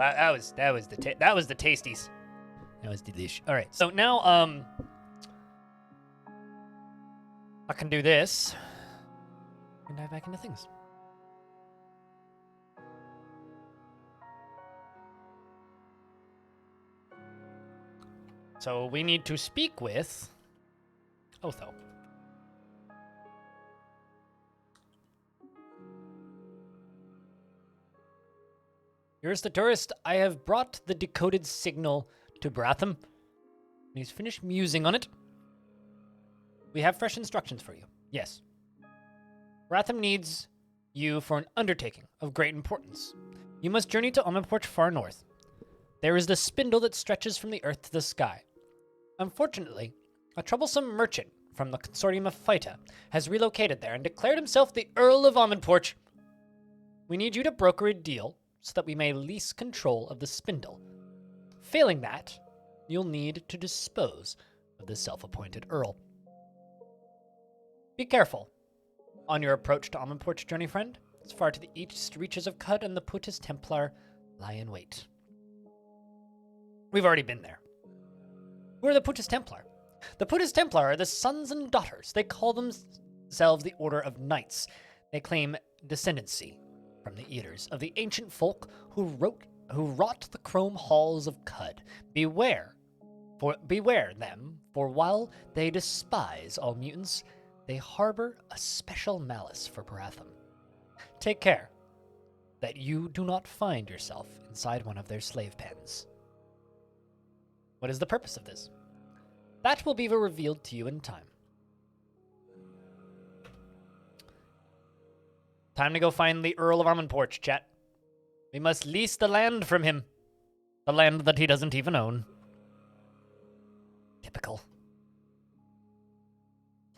That was the tasties. That was delish. All right, so now I can do this and dive back into things. So we need to speak with Otho. Here's the tourist. I have brought the decoded signal to Bratham. He's finished musing on it. We have fresh instructions for you. Yes. Bratham needs you for an undertaking of great importance. You must journey to Omenport far north. There is the spindle that stretches from the earth to the sky. Unfortunately, a troublesome merchant from the consortium of Phyta has relocated there and declared himself the Earl of Omenport. We need you to broker a deal so that we may lease control of the spindle. Failing that, you'll need to dispose of the self-appointed Earl. Be careful on your approach to Omenport's journey, friend. As far to the east reaches of Cud and the Putis Templar lie in wait. We've already been there. Who are the Putis Templar? The Putis Templar are the sons and daughters. They call themselves the Order of Knights. They claim descendancy from the eaters of the ancient folk who wrought the chrome halls of Cud. Beware them, for while they despise all mutants, they harbor a special malice for Bratham. Take care that you do not find yourself inside one of their slave pens. What is the purpose of this? That will be revealed to you in time. Time to go find the Earl of Omenport, chat. We must lease the land from him. The land that he doesn't even own. Typical.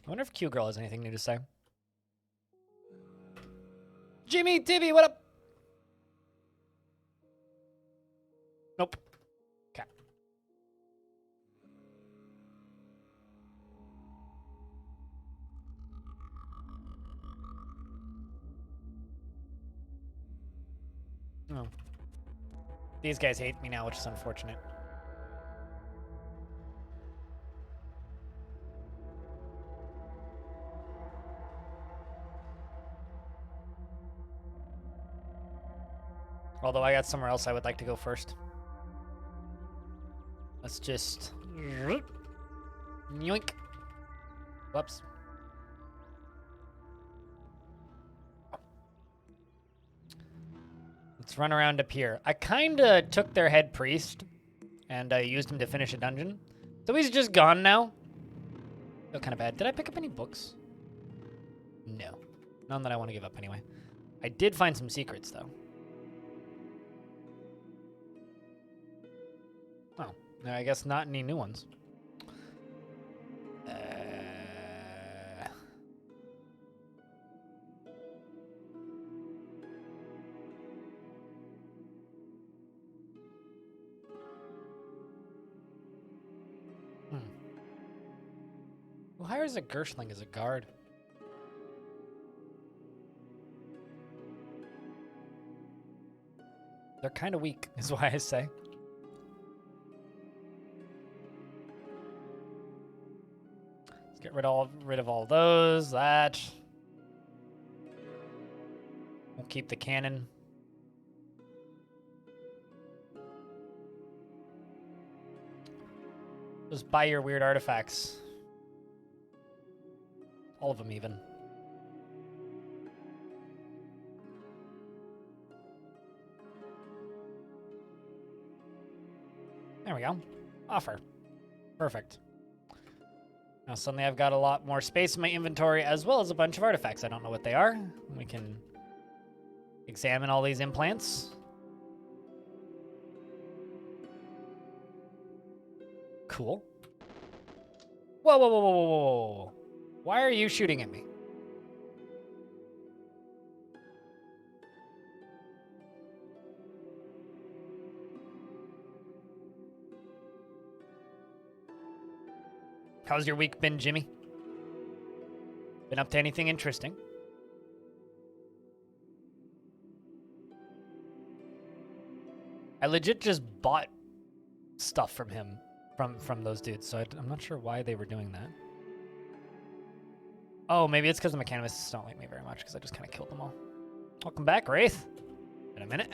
I wonder if Q-Girl has anything new to say. Jimmy Tibby, what up? Nope. Okay. Oh. These guys hate me now, which is unfortunate. Although I got somewhere else I would like to go first. Let's just... Yoink. Whoops. Let's run around up here. I kinda took their head priest and I used him to finish a dungeon. So he's just gone now. Feel kind of bad. Did I pick up any books? No. None that I want to give up anyway. I did find some secrets though. Oh, no, I guess not any new ones. Who hires a Gershling as a guard? They're kind of weak, is why I say. Let's get rid of all those. That. We'll keep the cannon. Just buy your weird artifacts. All of them, even. There we go. Offer. Perfect. Now suddenly I've got a lot more space in my inventory, as well as a bunch of artifacts. I don't know what they are. We can examine all these implants. Cool. Whoa, whoa, whoa, whoa, whoa, whoa. Why are you shooting at me? How's your week been, Jimmy? Been up to anything interesting? I legit just bought stuff from him, from those dudes, so I'm not sure why they were doing that. Oh, maybe it's because the mechanimists don't like me very much, because I just kind of killed them all. Welcome back, Wraith. In a minute.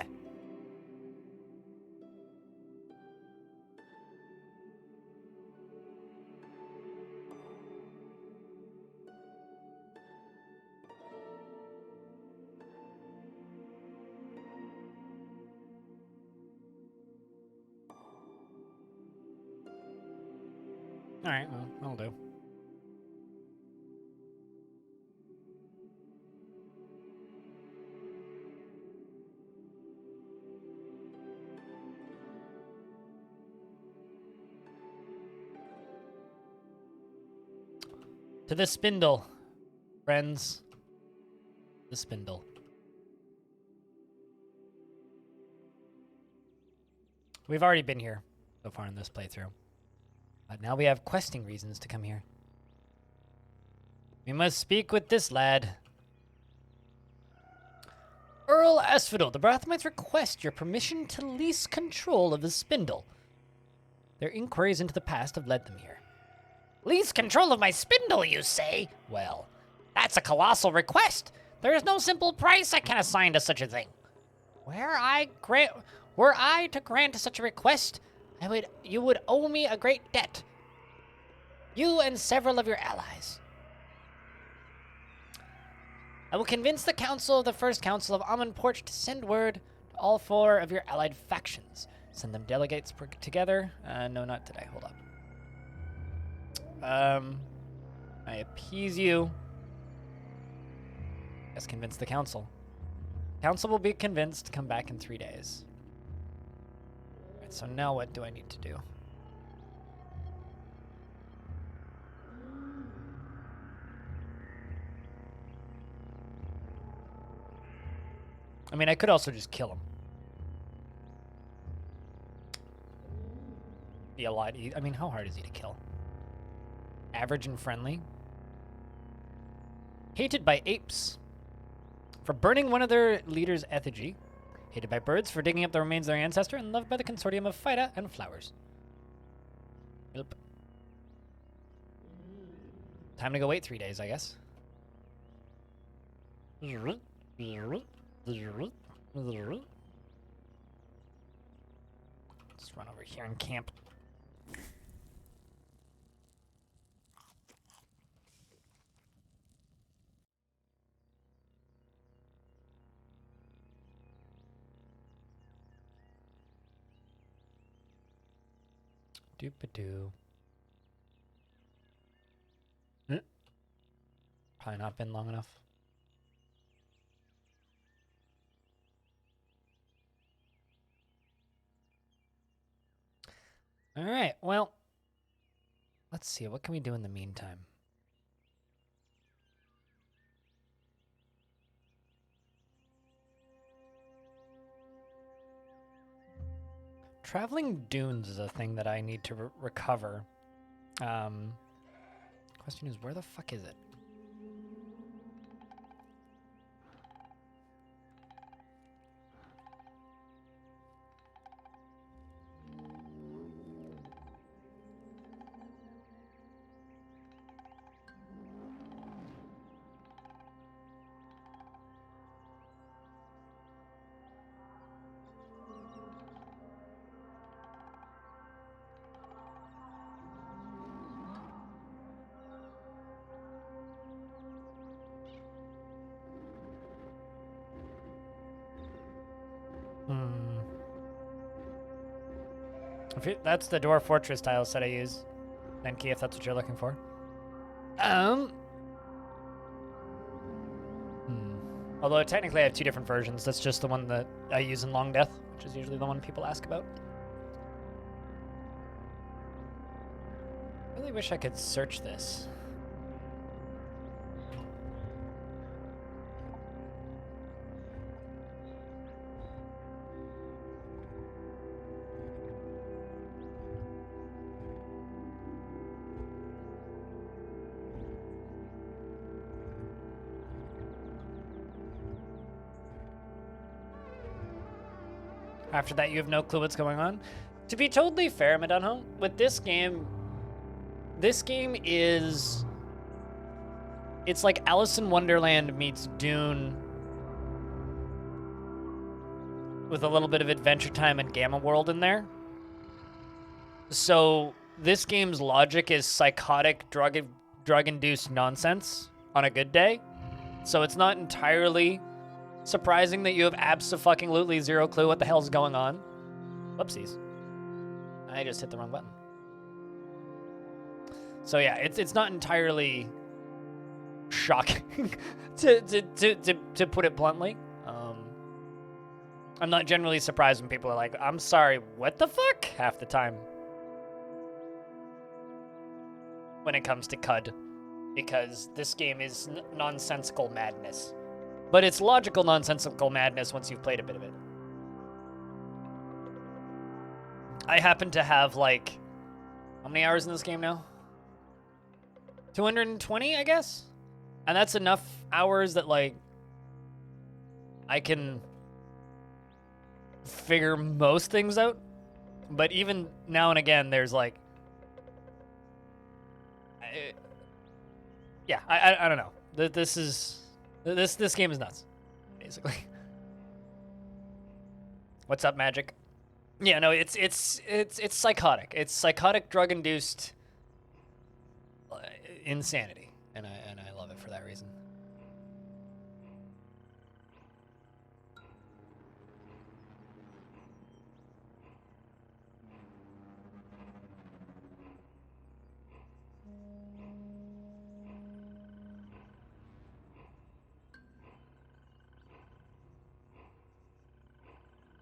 Alright, well, that'll do. To the spindle, friends. The spindle. We've already been here so far in this playthrough. But now we have questing reasons to come here. We must speak with this lad. Earl Asphodel, the Brathmites request your permission to lease control of the spindle. Their inquiries into the past have led them here. Lease control of my spindle, you say? Well, that's a colossal request. There is no simple price I can assign to such a thing. Were I to grant such a request, you would owe me a great debt. You and several of your allies. I will convince the council of the First Council of Amanport to send word to all 4 of your allied factions. Send them delegates together. No, not today. Hold up. I appease you. Let's convince the council. Council will be convinced to come back in 3 days. Alright, so now what do I need to do? I mean, I could also just kill him. Be a lot I mean, how hard is he to kill? Average and friendly. Hated by apes for burning one of their leaders' effigy. Hated by birds for digging up the remains of their ancestor, and loved by the consortium of Phyta and flowers. Yep. Time to go wait 3 days, I guess. Just run over here and camp. Doop-a-doo. Probably not been long enough. All right, well, let's see. What can we do in the meantime? Traveling dunes is a thing that I need to recover. Question is, where the fuck is it? That's the Dwarf Fortress tile set I use. Thank you if that's what you're looking for. Although technically I have 2 different versions. That's just the one that I use in Long Death, which is usually the one people ask about. I really wish I could search this. After that, you have no clue what's going on. To be totally fair, Madunho, with this game is... It's like Alice in Wonderland meets Dune with a little bit of Adventure Time and Gamma World in there. So this game's logic is psychotic, drug-induced nonsense on a good day. So it's not entirely surprising that you have abso-fucking-lutely zero clue what the hell's going on. Whoopsies. I just hit the wrong button. So yeah, it's not entirely shocking to put it bluntly. I'm not generally surprised when people are like, I'm sorry, what the fuck? Half the time. When it comes to CUD. Because this game is nonsensical madness. But it's logical nonsensical madness once you've played a bit of it. I happen to have, like... How many hours in this game now? 220, I guess? And that's enough hours that, like... I can... figure most things out, but even now and again there's like I don't know, this game is nuts basically. What's up, Magic? Yeah, no, it's psychotic. It's psychotic drug-induced insanity, and I love it for that reason.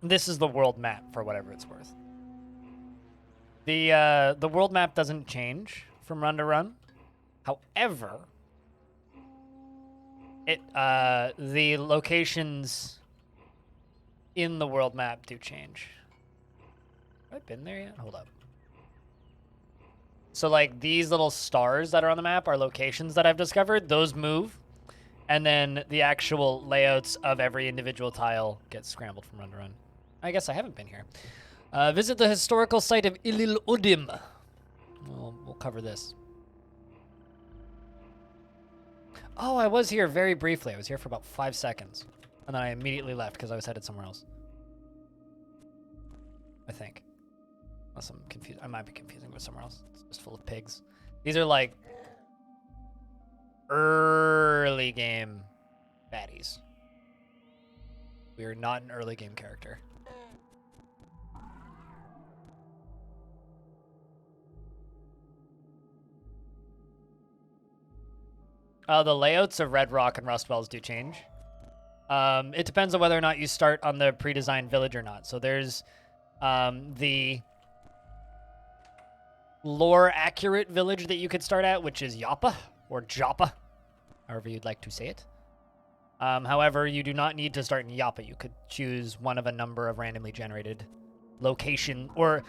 This is the world map, for whatever it's worth. The world map doesn't change from run to run. However, the locations in the world map do change. Have I been there yet? Hold up. So like these little stars that are on the map are locations that I've discovered. Those move. And then the actual layouts of every individual tile get scrambled from run to run. I guess I haven't been here. Visit the historical site of Ilil Udim. We'll cover this. Oh, I was here very briefly. I was here for about 5 seconds. And then I immediately left because I was headed somewhere else. I think. Unless I'm confused. I might be confusing with somewhere else. It's just full of pigs. These are like early game baddies. We are not an early game character. The layouts of Red Rock and Rustwells do change. It depends on whether or not you start on the pre-designed village or not. So there's the lore-accurate village that you could start at, which is Yappa, or Joppa, however you'd like to say it. However, you do not need to start in Yappa. You could choose one of a number of randomly generated location, or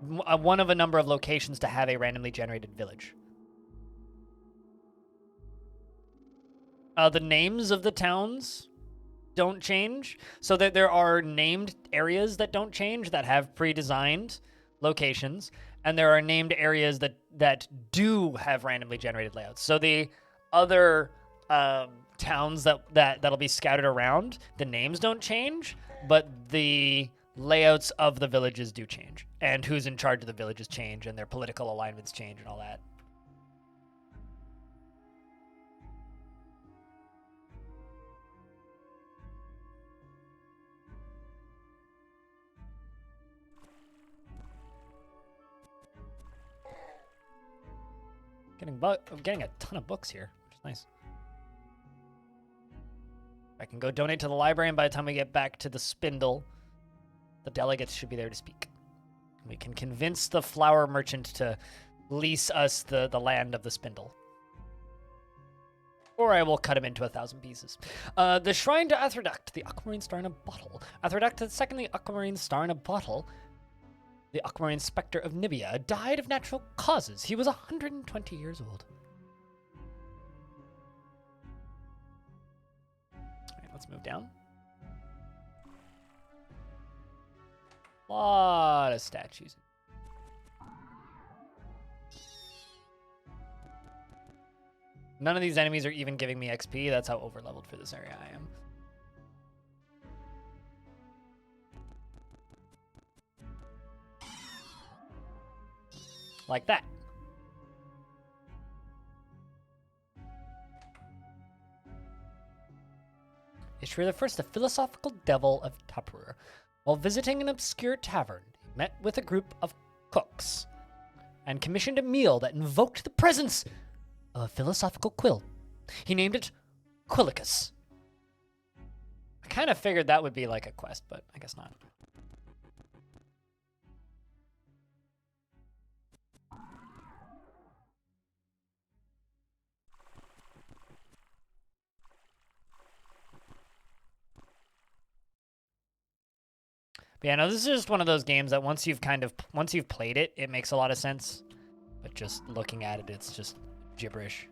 one of a number of locations to have a randomly generated village. The names of the towns don't change, so that there are named areas that don't change that have pre-designed locations, and there are named areas that do have randomly generated layouts. So the other towns that'll be scattered around, the names don't change, but the layouts of the villages do change, and who's in charge of the villages change, and their political alignments change, and all that. I'm getting a ton of books here, which is nice. I can go donate to the library, and by the time we get back to the spindle, the delegates should be there to speak. We can convince the flower merchant to lease us the land of the spindle. Or I will cut him into 1,000 pieces. The Shrine to Athroduct, the Aquamarine Star in a Bottle. Athroduct II, the Aquamarine Star in a Bottle, the Aquamarine Spectre of Nibia, died of natural causes. He was 120 years old. All right, let's move down. lot of statues. None of these enemies are even giving me XP. That's how over-leveled for this area I am. Like that. Ishri the First, the philosophical devil of Taprur. While visiting an obscure tavern, he met with a group of cooks and commissioned a meal that invoked the presence of a philosophical quill. He named it Quillicus. I kind of figured that would be like a quest, but I guess not. But yeah, no, this is just one of those games that once you've played it, it makes a lot of sense. But just looking at it, it's just gibberish.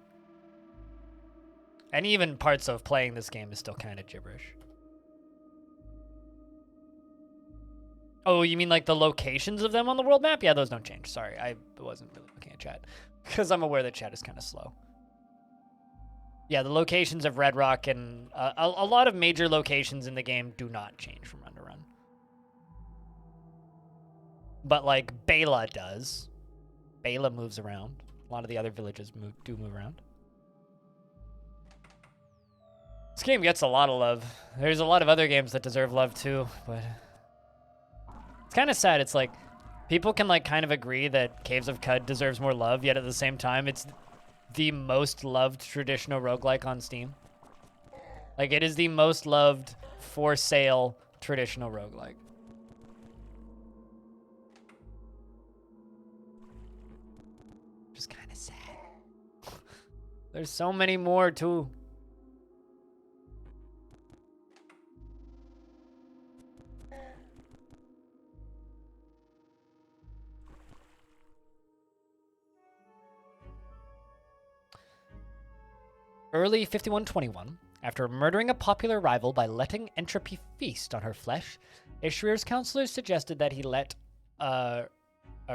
And even parts of playing this game is still kind of gibberish. Oh, you mean like the locations of them on the world map? Yeah, those don't change. Sorry, I wasn't really looking at chat. Because I'm aware that chat is kind of slow. Yeah, the locations of Red Rock and a lot of major locations in the game do not change from run to run. But like Bela does. Bela moves around. A lot of the other villages do move around. This game gets a lot of love. There's a lot of other games that deserve love too, but it's kind of sad. It's like people can like kind of agree that Caves of Qud deserves more love, yet at the same time, it's the most loved traditional roguelike on Steam. Like it is the most loved for sale traditional roguelike. Just kind of sad. There's so many more too. Early 5121, after murdering a popular rival by letting Entropy feast on her flesh, Ishrir's counselors suggested that he let a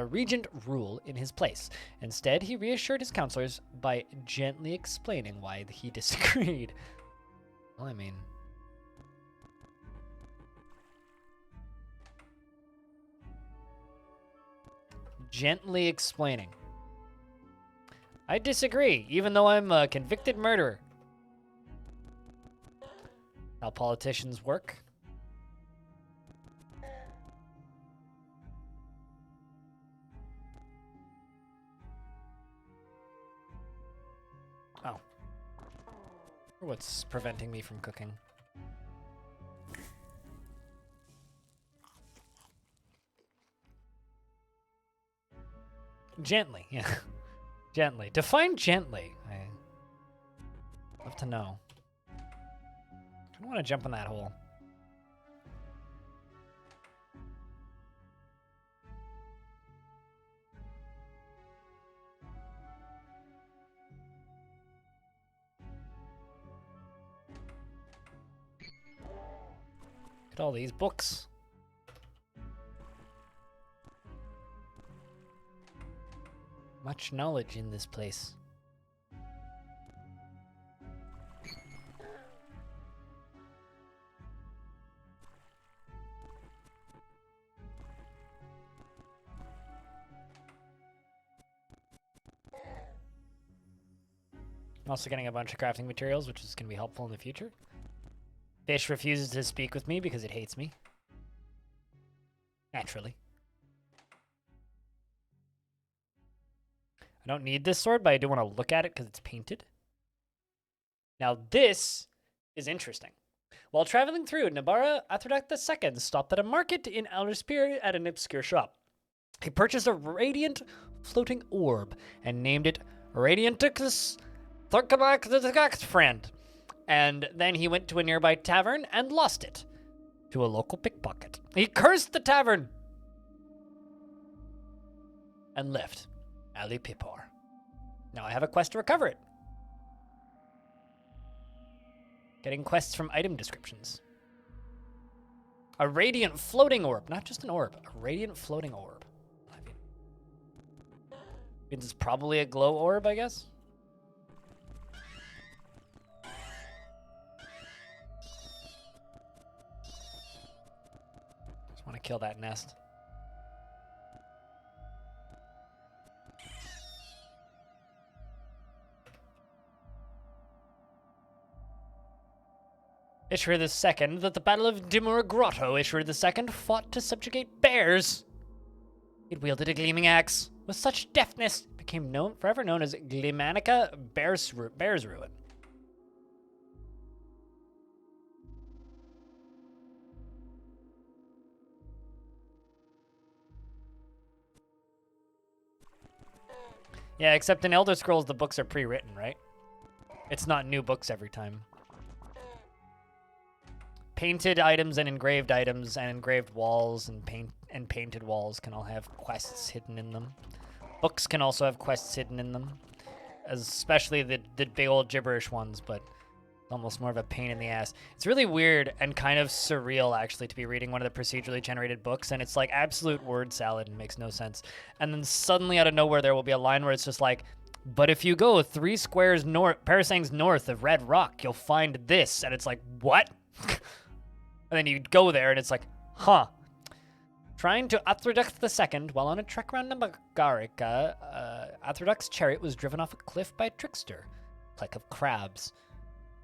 regent rule in his place. Instead, he reassured his counselors by gently explaining why he disagreed. Well, I mean... Gently explaining. I disagree, even though I'm a convicted murderer. How politicians work. Oh. What's preventing me from cooking? Gently, yeah. Gently. Define gently. I love to know. I don't want to jump in that hole. Look at all these books. Much knowledge in this place. I'm also getting a bunch of crafting materials, which is going to be helpful in the future. Fish refuses to speak with me because it hates me. Naturally. I don't need this sword, but I do want to look at it because it's painted. Now this is interesting. While traveling through Nabara, Athradak II stopped at a market in Alderspire at an obscure shop. He purchased a radiant floating orb and named it Radianticus Thorkamak friend. And then he went to a nearby tavern and lost it to a local pickpocket. He cursed the tavern and left Ali Pipor. Now I have a quest to recover it. Getting quests from item descriptions. A radiant floating orb. Not just an orb. A radiant floating orb. I mean, it's probably a glow orb, I guess? Just want to kill that nest. Ishra II, that the Battle of Dimur Grotto, Ishra II fought to subjugate bears. He wielded a gleaming axe. With such deftness, it became forever known as Glimanica Bear's Ruin. Yeah, except in Elder Scrolls, the books are pre-written, right? It's not new books every time. Painted items and engraved walls and painted walls can all have quests hidden in them. Books can also have quests hidden in them, especially the big old gibberish ones, but it's almost more of a pain in the ass. It's really weird and kind of surreal, actually, to be reading one of the procedurally generated books, and it's like absolute word salad and makes no sense. And then suddenly out of nowhere there will be a line where it's just like, but if you go 3 squares parasangs north of Red Rock, you'll find this. And it's like, what? And then you go there, and it's like, huh. Trying to Athrodux II, while on a trek around Nambagarica, Athrodux' chariot was driven off a cliff by a trickster, Click of Crabs.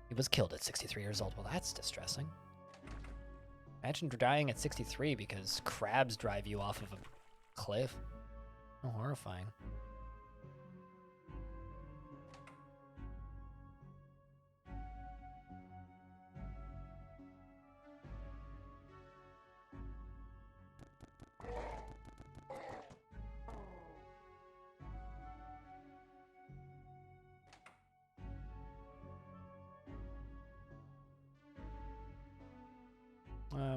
He was killed at 63 years old. Well, that's distressing. Imagine dying at 63 because crabs drive you off of a cliff. How horrifying.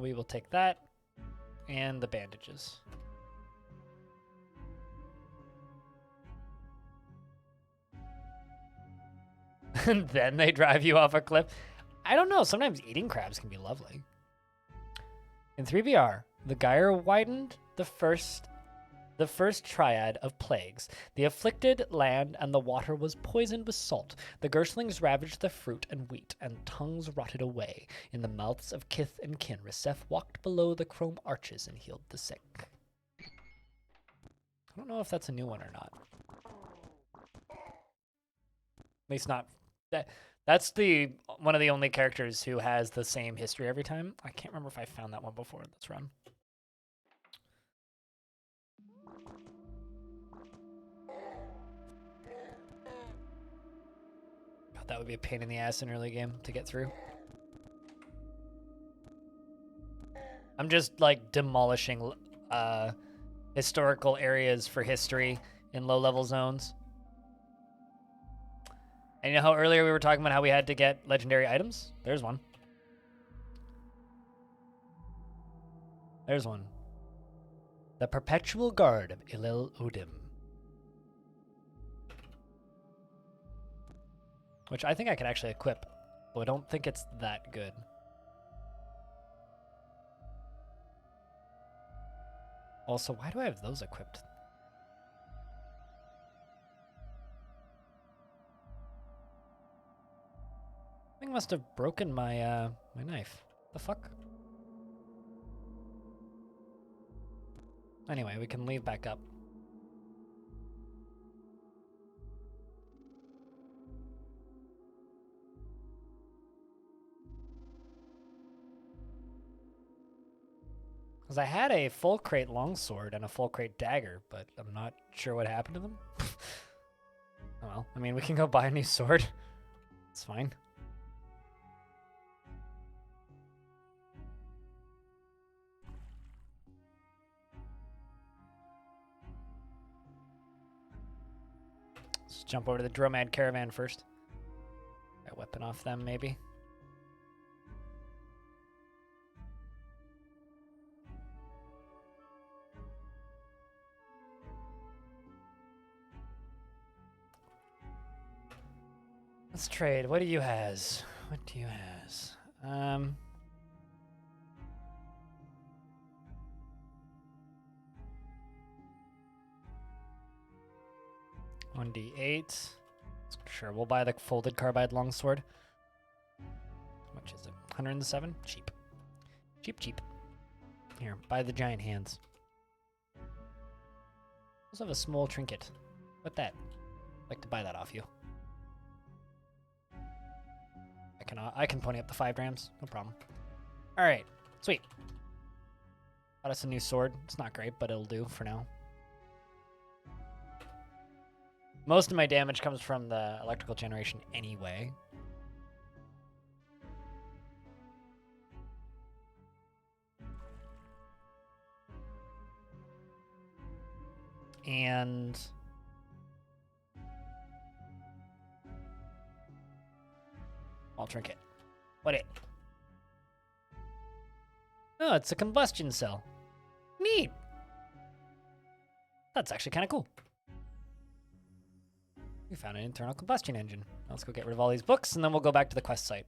We will take that and the bandages. And then they drive you off a cliff. I don't know. Sometimes eating crabs can be lovely. In 3BR, the gyre widened the first triad of plagues. The afflicted land and the water was poisoned with salt. The Gerslings ravaged the fruit and wheat, and tongues rotted away. In the mouths of kith and kin, Resef walked below the chrome arches and healed the sick. I don't know if that's a new one or not. At least not. That's one of the only characters who has the same history every time. I can't remember if I found that one before in this run. That would be a pain in the ass in early game to get through. I'm just like demolishing historical areas for history in low-level zones. And you know how earlier we were talking about how we had to get legendary items? There's one. There's one. The Perpetual Guard of Ilil Udim. Which I think I could actually equip, but I don't think it's that good. Also, why do I have those equipped? I think I must have broken my my knife. The fuck? Anyway, we can leave back up. Because I had a full crate longsword and a full crate dagger, but I'm not sure what happened to them. Well, I mean, we can go buy a new sword. It's fine. Let's jump over to the Dromad Caravan first. Get a weapon off them, maybe. Let's trade. What do you has? What do you has? 1d8. Sure, we'll buy the folded carbide longsword. How much is it? 107? Cheap. Cheap, cheap. Here, buy the giant hands. Also have a small trinket. What that? I'd like to buy that off you. I can pony up the 5 grams. No problem. All right. Sweet. Got us a new sword. It's not great, but it'll do for now. Most of my damage comes from the electrical generation anyway. And I'll trinket. What it? Oh, it's a combustion cell. Neat. That's actually kind of cool. We found an internal combustion engine. Now let's go get rid of all these books, and then we'll go back to the quest site.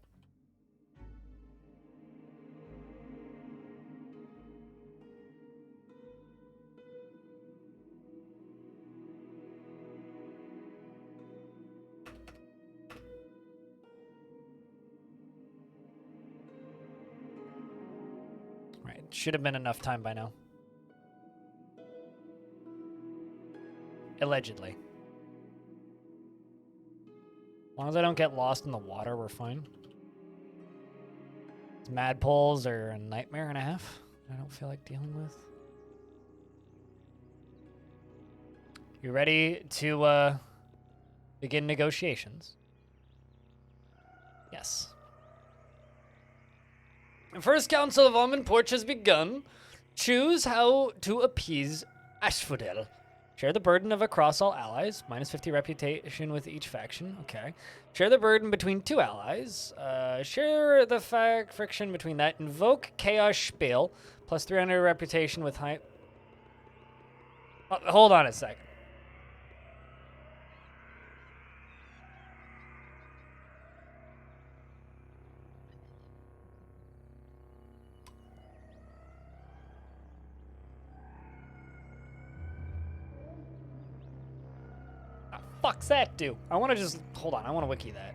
Right, should have been enough time by now. Allegedly. As long as I don't get lost in the water, we're fine. Mad poles are a nightmare and a half. I don't feel like dealing with. You ready to begin negotiations? Yes. The first council of Almond Porch has begun. Choose how to appease Asphodel. Share the burden of across all allies. Minus 50 reputation with each faction. Okay. Share the burden between 2 allies. Share the friction between that. Invoke Chaos Spiel. Plus 300 reputation with high... Oh, hold on a sec. Fuck's that do? I want to just... Hold on, I want to wiki that.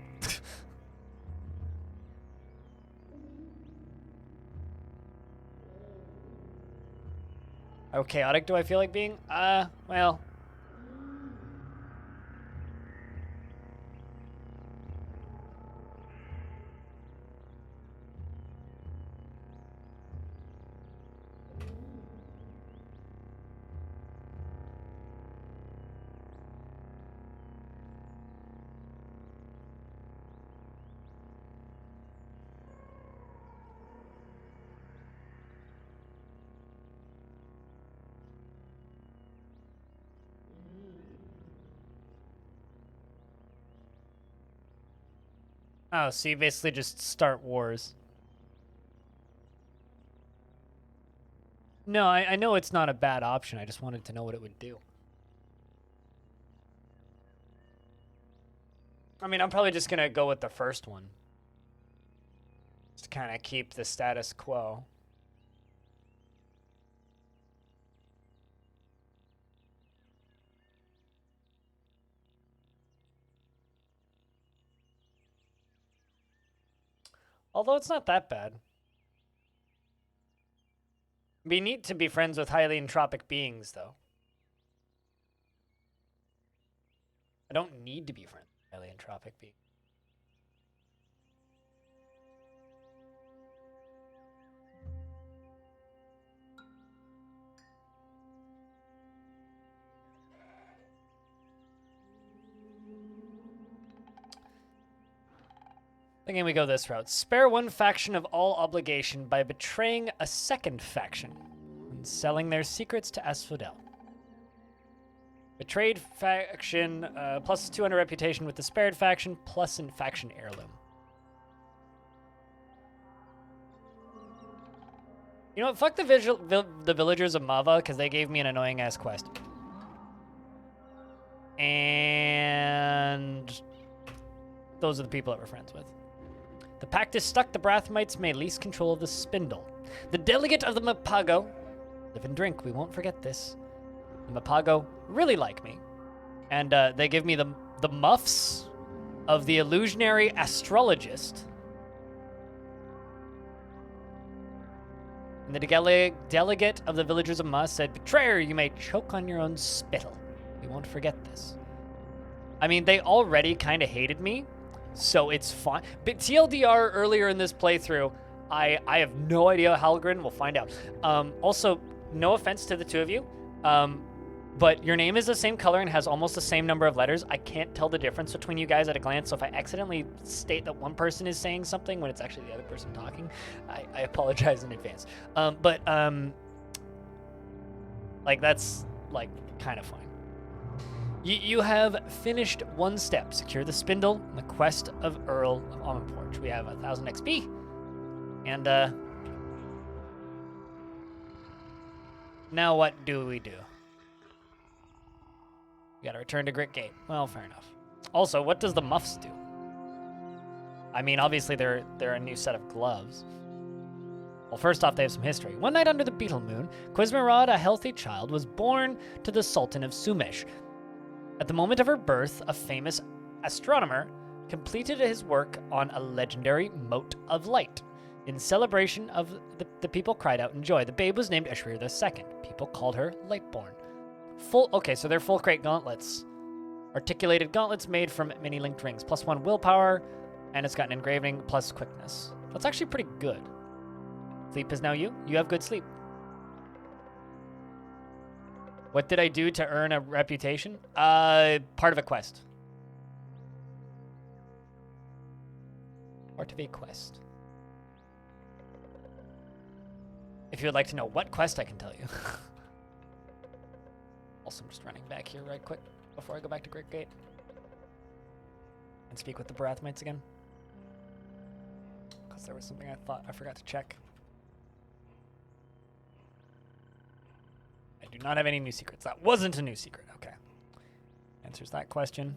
How chaotic do I feel like being? Well... Oh, so you basically just start wars. No, I know it's not a bad option. I just wanted to know what it would do. I mean, I'm probably just going to go with the first one. Just to kind of keep the status quo. Although it's not that bad. It'd be neat to be friends with highly entropic beings, though. I don't need to be friends with highly entropic beings. Thinking we go this route. Spare one faction of all obligation by betraying a second faction and selling their secrets to Asphodel. Betrayed faction, plus 200 reputation with the spared faction, plus in faction heirloom. You know what? Fuck the villagers of Mava, because they gave me an annoying-ass quest. And those are the people that we're friends with. The pact is stuck. The Brathmites may lease control of the spindle. The delegate of the Mapago, live and drink, we won't forget this. The Mapago really like me, And they give me the muffs of the illusionary astrologist. And the delegate of the villagers of Muss said, "Betrayer, you may choke on your own spittle. We won't forget this." I mean, they already kind of hated me, so it's fine. But TLDR, earlier in this playthrough, I have no idea Halgren. We'll find out. Also, no offense to the two of you, but your name is the same color and has almost the same number of letters. I can't tell the difference between you guys at a glance, so if I accidentally state that one person is saying something when it's actually the other person talking, I apologize in advance. Like, that's, like, kind of fine. You have finished one step. Secure the spindle in the quest of Earl of Almonporch. We have 1,000 XP. And, now what do we do? We gotta return to Grit Gate. Well, fair enough. Also, what does the muffs do? I mean, obviously they're a new set of gloves. Well, first off, they have some history. One night under the beetle moon, Quizmarad, a healthy child, was born to the Sultan of Sumesh. At the moment of her birth, a famous astronomer completed his work on a legendary mote of light. In celebration of the people cried out in joy. The babe was named Ashrir II. People called her Lightborn. Okay, so they're full crate gauntlets. Articulated gauntlets made from many linked rings. +1 willpower, and it's got an engraving plus quickness. That's actually pretty good. Sleep is now you. You have good sleep. What did I do to earn a reputation? Part of a quest. Part of a quest. If you would like to know what quest, I can tell you. Also, I'm just running back here right quick before I go back to Great Gate. And speak with the Barathmites again. Because there was something I thought I forgot to check. I do not have any new secrets. That wasn't a new secret. Okay. Answers that question.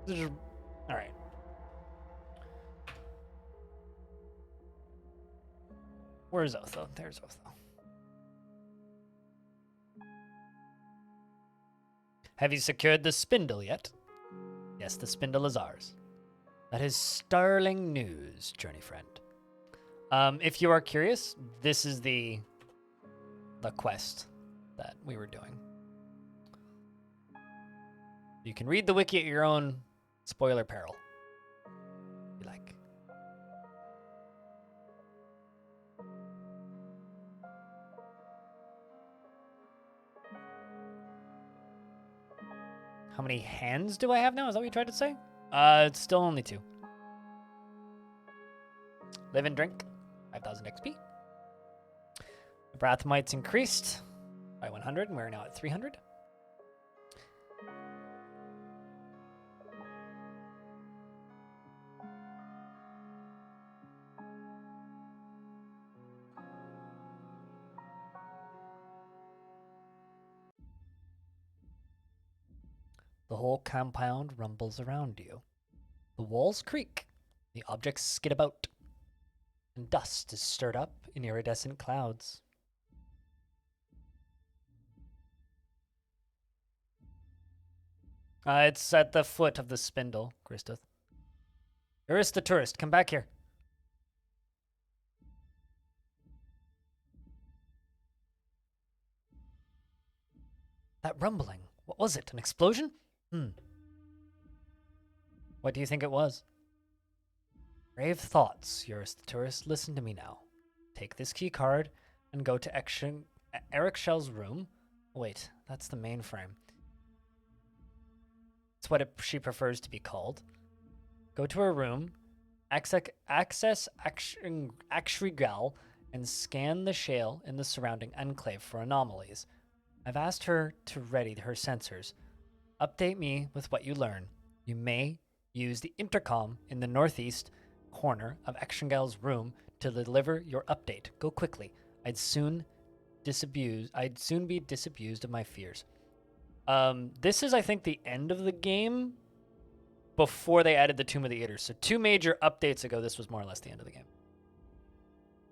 All right. Where's Otho? There's Otho. Have you secured the spindle yet? Yes, the spindle is ours. That is sterling news, journey friend. If you are curious, this is the quest that we were doing. You can read the wiki at your own spoiler peril. If you like. How many hands do I have now? Is that what you tried to say? It's still only 2. Live and drink. 5,000 XP. The Brathmites increased by 100, and we're now at 300. The whole compound rumbles around you. The walls creak, the objects skid about, and dust is stirred up in iridescent clouds. It's at the foot of the spindle, Christoth. Iris the tourist, come back here. That rumbling, what was it, an explosion? What do you think it was? Brave thoughts, Eurus the tourist. Listen to me now. Take this key card and go to Eric Shell's room. Wait, that's the mainframe. It's what she prefers to be called. Go to her room, access Akshrigal, and scan the shale in the surrounding enclave for anomalies. I've asked her to ready her sensors. Update me with what you learn. You Use the intercom in the northeast corner of Extrangel's room to deliver your update. Go quickly. I'd soon be disabused of my fears. This is, I think, the end of the game before they added the Tomb of the Eaters. So 2 major updates ago, this was more or less the end of the game.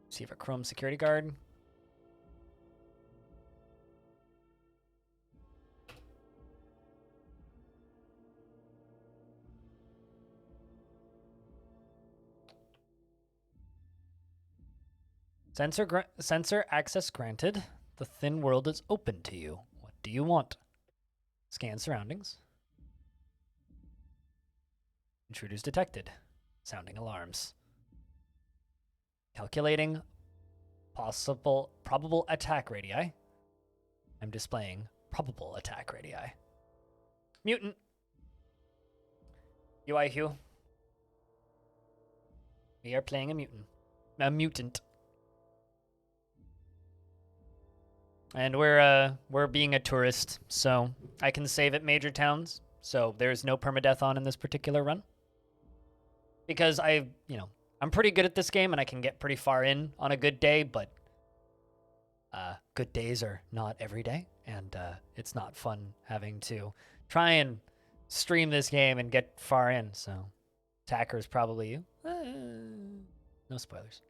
See if a Chrome security guard. Sensor access granted. The thin world is open to you. What do you want? Scan surroundings. Intruders detected. Sounding alarms. Calculating probable attack radii. I'm displaying probable attack radii. Mutant. UI Hugh. We are playing a mutant. And we're being a tourist, so I can save at major towns. So there's no permadeath on in this particular run. Because I'm pretty good at this game and I can get pretty far in on a good day, but good days are not every day, and it's not fun having to try and stream this game and get far in. So attacker is probably you. No spoilers.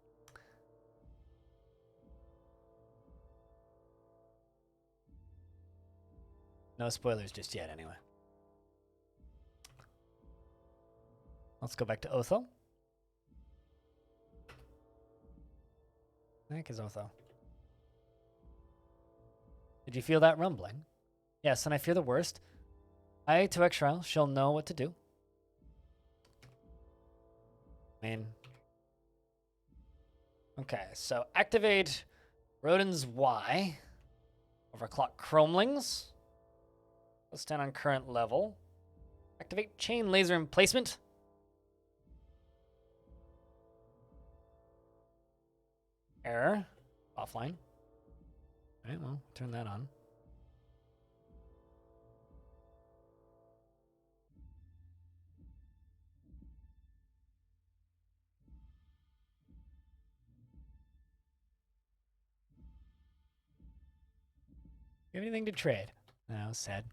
No spoilers just yet, anyway. Let's go back to Otho. The heck is Otho? Did you feel that rumbling? Yes, and I fear the worst. I, to Extrail, shall know what to do. I mean... Okay, so activate Rodin's Y. Overclock Chromelings. Let's stand on current level. Activate chain laser emplacement. Error. Offline. Alright, well, turn that on. You have anything to trade? No, sad.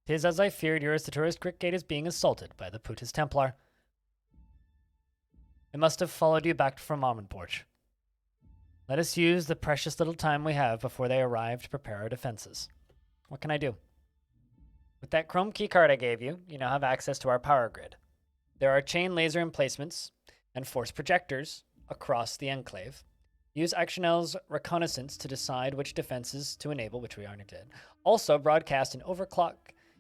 Tis as I feared, yours the tourist Crick Gate is being assaulted by the Putis Templar. They must have followed you back from Armenporch. Let us use the precious little time we have before they arrive to prepare our defenses. What can I do? With that chrome keycard I gave you, you now have access to our power grid. There are chain laser emplacements and force projectors across the enclave. Use Actionel's reconnaissance to decide which defenses to enable, which we already did. Also, broadcast an overclock.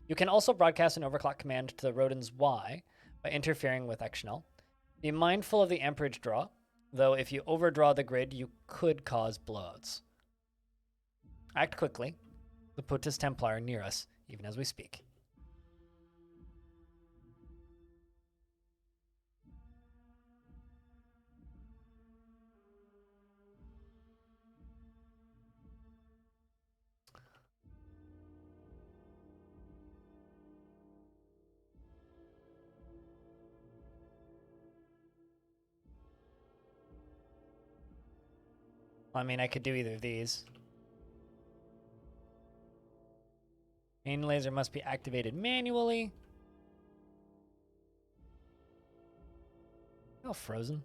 You can also broadcast an overclock command to the Rodin's Y by interfering with Actionel. Be mindful of the amperage draw, though if you overdraw the grid, you could cause blowouts. Act quickly. The Putis Templar near us, even as we speak. I mean, I could do either of these. Main laser must be activated manually. Oh, frozen.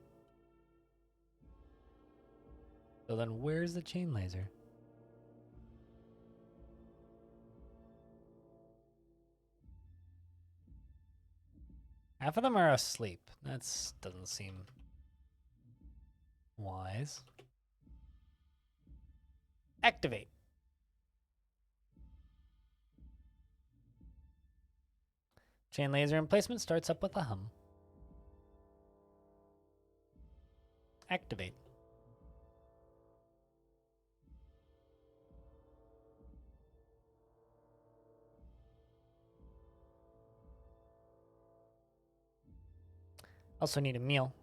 So then where's the chain laser? Half of them are asleep. That doesn't seem wise. Activate. Chain laser emplacement starts up with a hum. Activate. Also need a meal.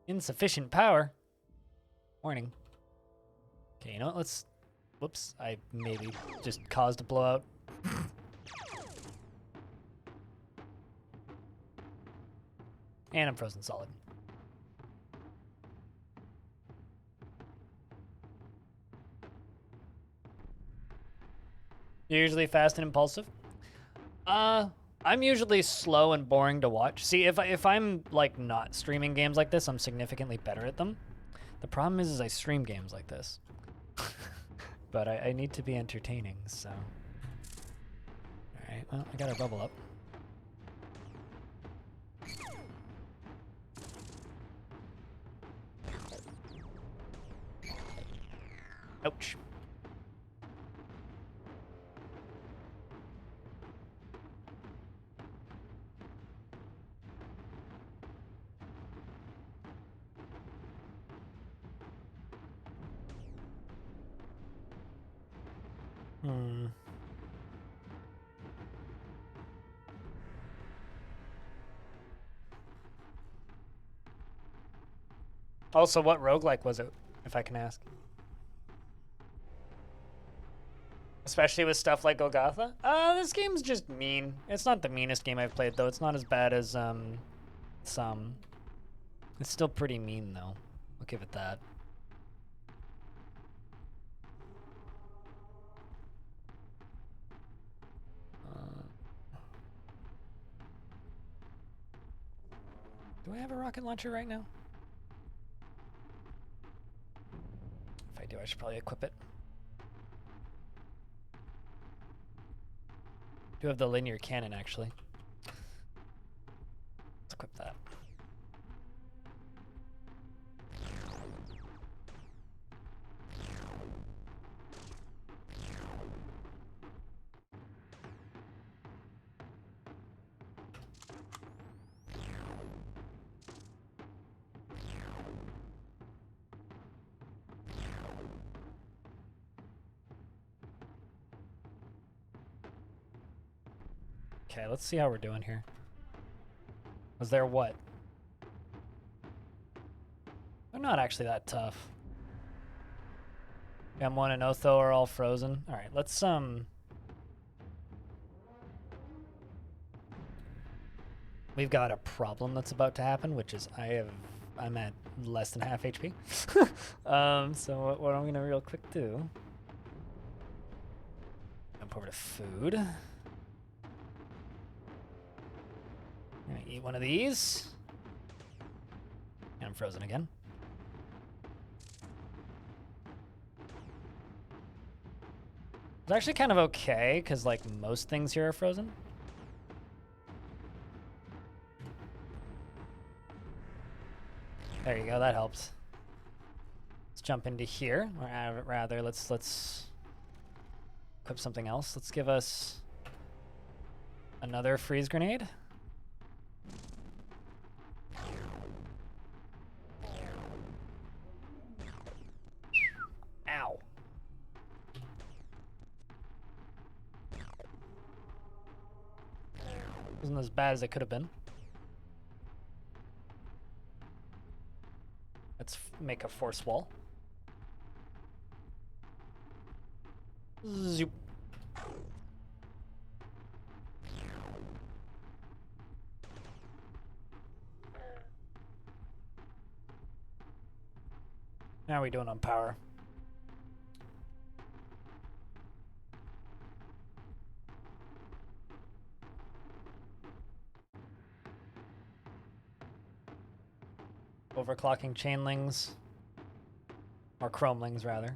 Insufficient power. Warning. Okay, you know what? Let's... Whoops, I maybe just caused a blowout. And I'm frozen solid. You're usually fast and impulsive? I'm usually slow and boring to watch. See, if I'm like not streaming games like this, I'm significantly better at them. The problem is I stream games like this. But I need to be entertaining, so. Alright, well, I gotta bubble up. Ouch. Also, what roguelike was it, if I can ask? Especially with stuff like Golgotha? This game's just mean. It's not the meanest game I've played, though. It's not as bad as, some. It's still pretty mean, though. I'll give it that. Do I have a rocket launcher right now? If I do, I should probably equip it. I do have the linear cannon, actually. Let's equip that. Okay, let's see how we're doing here. Was there what? They're not actually that tough. M1 and Otho are all frozen. All right, let's we've got a problem that's about to happen, which is I'm at less than half HP. So what I'm gonna real quick do. Jump over to food. I'm gonna eat one of these. And I'm frozen again. It's actually kind of okay, because like most things here are frozen. There you go, that helps. Let's jump into here, or rather, let's equip something else. Let's give us another freeze grenade. Ow. Wasn't as bad as it could have been. Let's make a force wall. Zoop. How are we doing on power? Overclocking chainlings. Or chromelings, rather.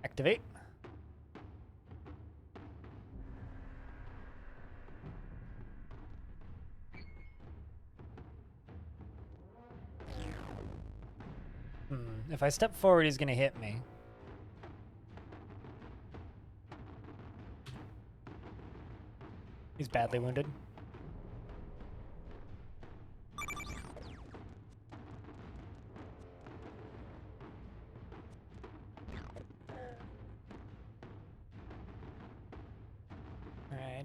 Activate. If I step forward, he's gonna hit me. He's badly wounded.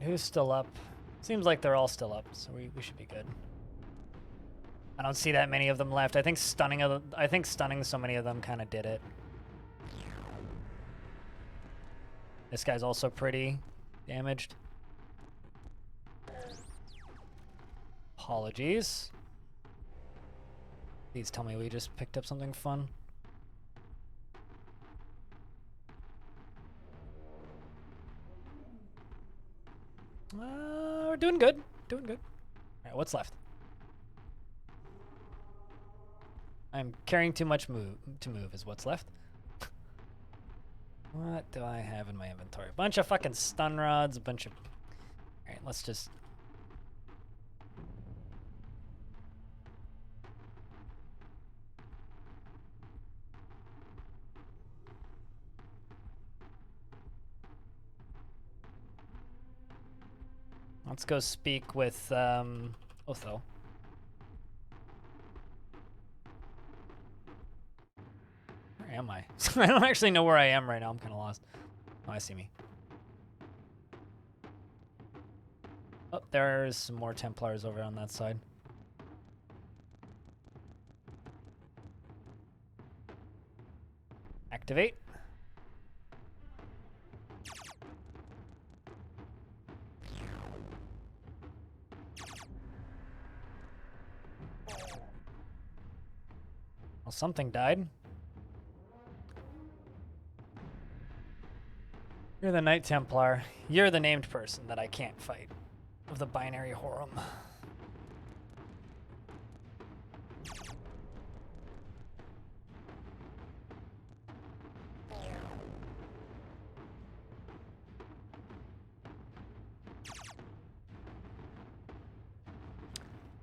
Alright, who's still up? Seems like they're all still up, so we should be good. I don't see that many of them left. I think stunning so many of them kind of did it. This guy's also pretty damaged. Apologies. Please tell me we just picked up something fun. We're doing good. Doing good. All right, what's left? I'm carrying too much to move is what's left. What do I have in my inventory? A bunch of fucking stun rods, a bunch of... All right, let's just... Let's go speak with Otho. Where am I? I don't actually know where I am right now. I'm kind of lost. Oh, I see me. Oh, there's some more Templars over on that side. Activate. Well, something died. You're the Knight Templar. You're the named person that I can't fight. Of the binary Horum.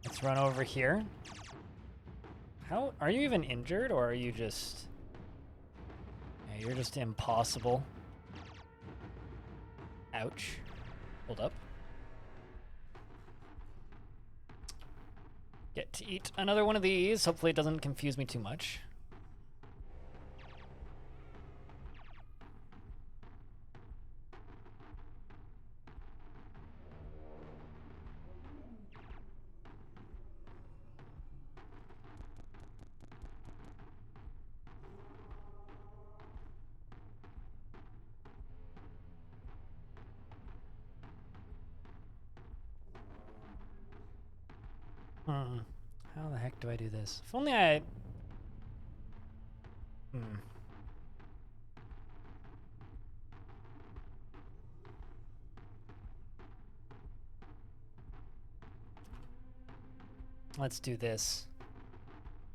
Let's run over here. How are you even injured, or are you just... Yeah, you're just impossible. Ouch. Hold up. Get to eat another one of these. Hopefully it doesn't confuse me too much. How the heck do I do this? If only I... Let's do this.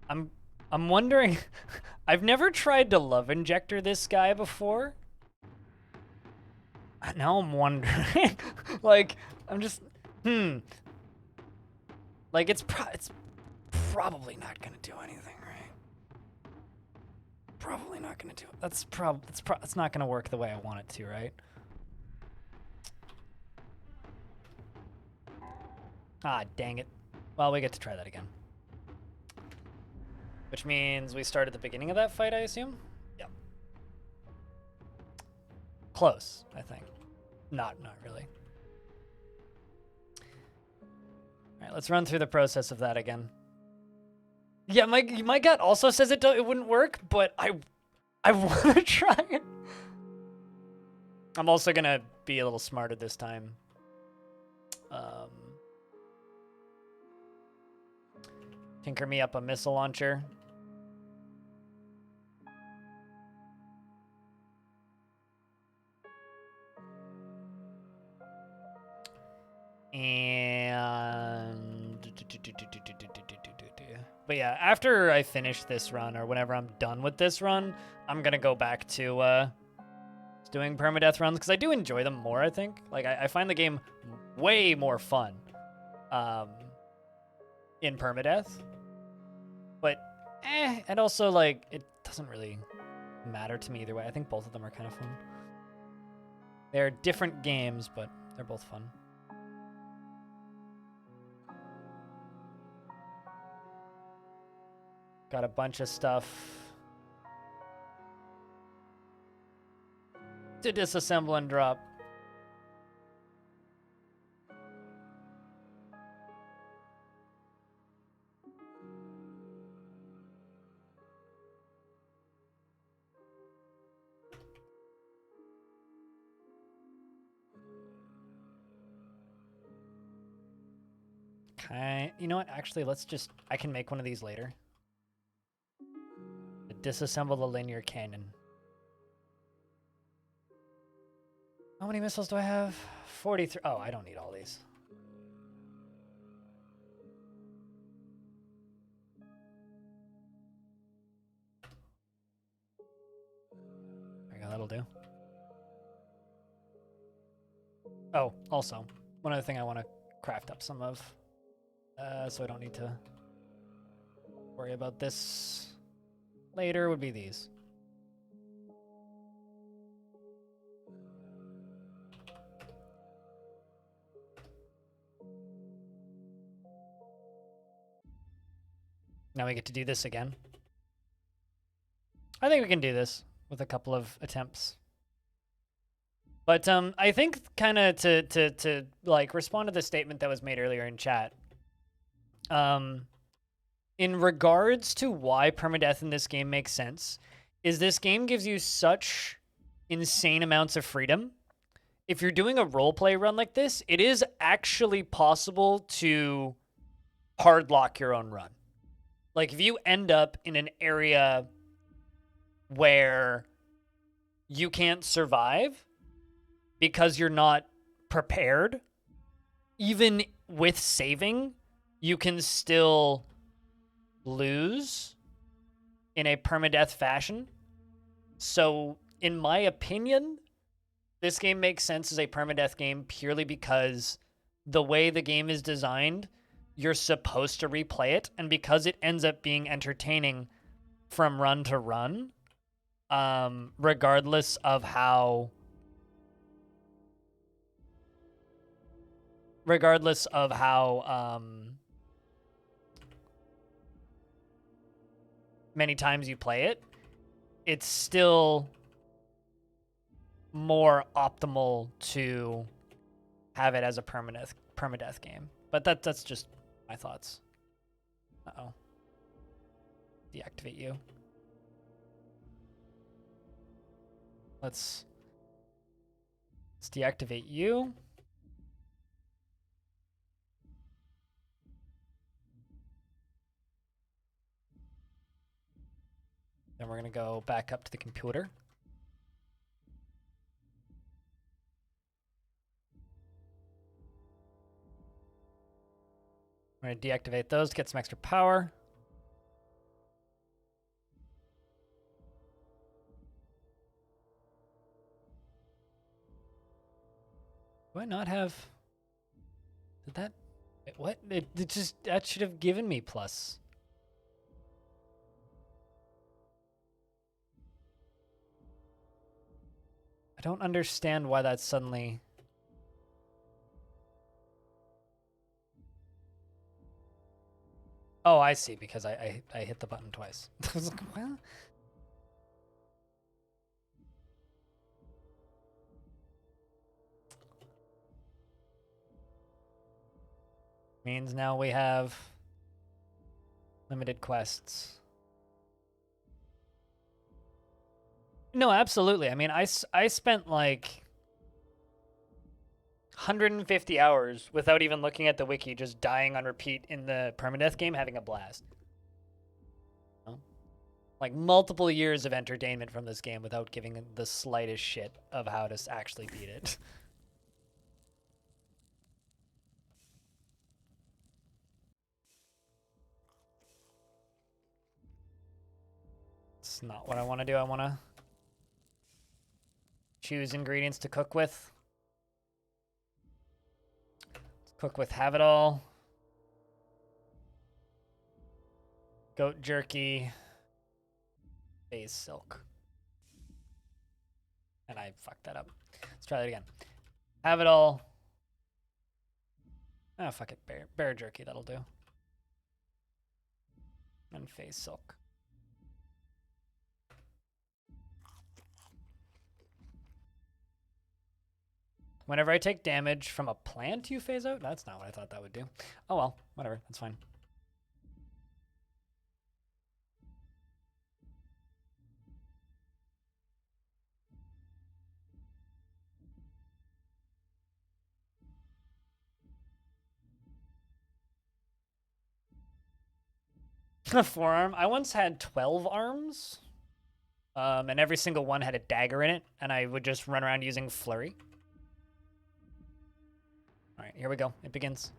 I'm wondering... I've never tried to love injector this guy before. Now I'm wondering. Like, I'm just... Like, it's probably not gonna do anything, right? Probably not gonna do it. That's not gonna work the way I want it to, right? Ah, dang it. Well, we get to try that again. Which means we start at the beginning of that fight, I assume? Yep. Close, I think. Not really. All right, let's run through the process of that again. Yeah, my gut also says it wouldn't work, but I want to try it. I'm also gonna be a little smarter this time. Tinker me up a missile launcher. And... But yeah, after I finish this run, or whenever I'm done with this run, I'm gonna go back to doing permadeath runs, because I do enjoy them more, I think. Like, I find the game way more fun in permadeath. But, and also, like, it doesn't really matter to me either way. I think both of them are kind of fun. They're different games, but they're both fun. Got a bunch of stuff to disassemble and drop. you know what? Actually, let's just... I can make one of these later. Disassemble the linear cannon. How many missiles do I have? 43. Oh, I don't need all these. There you go, that'll do. Oh, also, one other thing I want to craft up some of, so I don't need to worry about this later, would be these. Now we get to do this again. I think we can do this with a couple of attempts. But I think kind of to like respond to the statement that was made earlier in chat. In regards to why permadeath in this game makes sense, is this game gives you such insane amounts of freedom. If you're doing a roleplay run like this, it is actually possible to hard lock your own run. Like if you end up in an area where you can't survive because you're not prepared, even with saving, you can still lose in a permadeath fashion. So, in my opinion, this game makes sense as a permadeath game purely because the way the game is designed, you're supposed to replay it, and because it ends up being entertaining from run to run, regardless of how many times you play it, it's still more optimal to have it as a permadeath game. But that's just my thoughts. Uh-oh. Deactivate you. Let's deactivate you. Then we're going to go back up to the computer. We're going to deactivate those to get some extra power. Do I not have... Did that... What? It just... That should have given me plus. I don't understand why that's suddenly... Oh, I see, because I hit the button twice. I was like, well... Means now we have limited quests. No, absolutely. I mean, I spent like 150 hours without even looking at the wiki, just dying on repeat in the permadeath game, having a blast. Like multiple years of entertainment from this game without giving the slightest shit of how to actually beat it. It's not what I want to do. I want to choose ingredients to cook with. Let's cook with have it all. Goat jerky. Phase silk. And I fucked that up. Let's try that again. Have it all. Ah, fuck it. Bear jerky, that'll do. And phase silk. Whenever I take damage from a plant, you phase out? That's not what I thought that would do. Oh well, whatever. That's fine. A forearm. I once had 12 arms, and every single one had a dagger in it, and I would just run around using flurry. All right, here we go. It begins.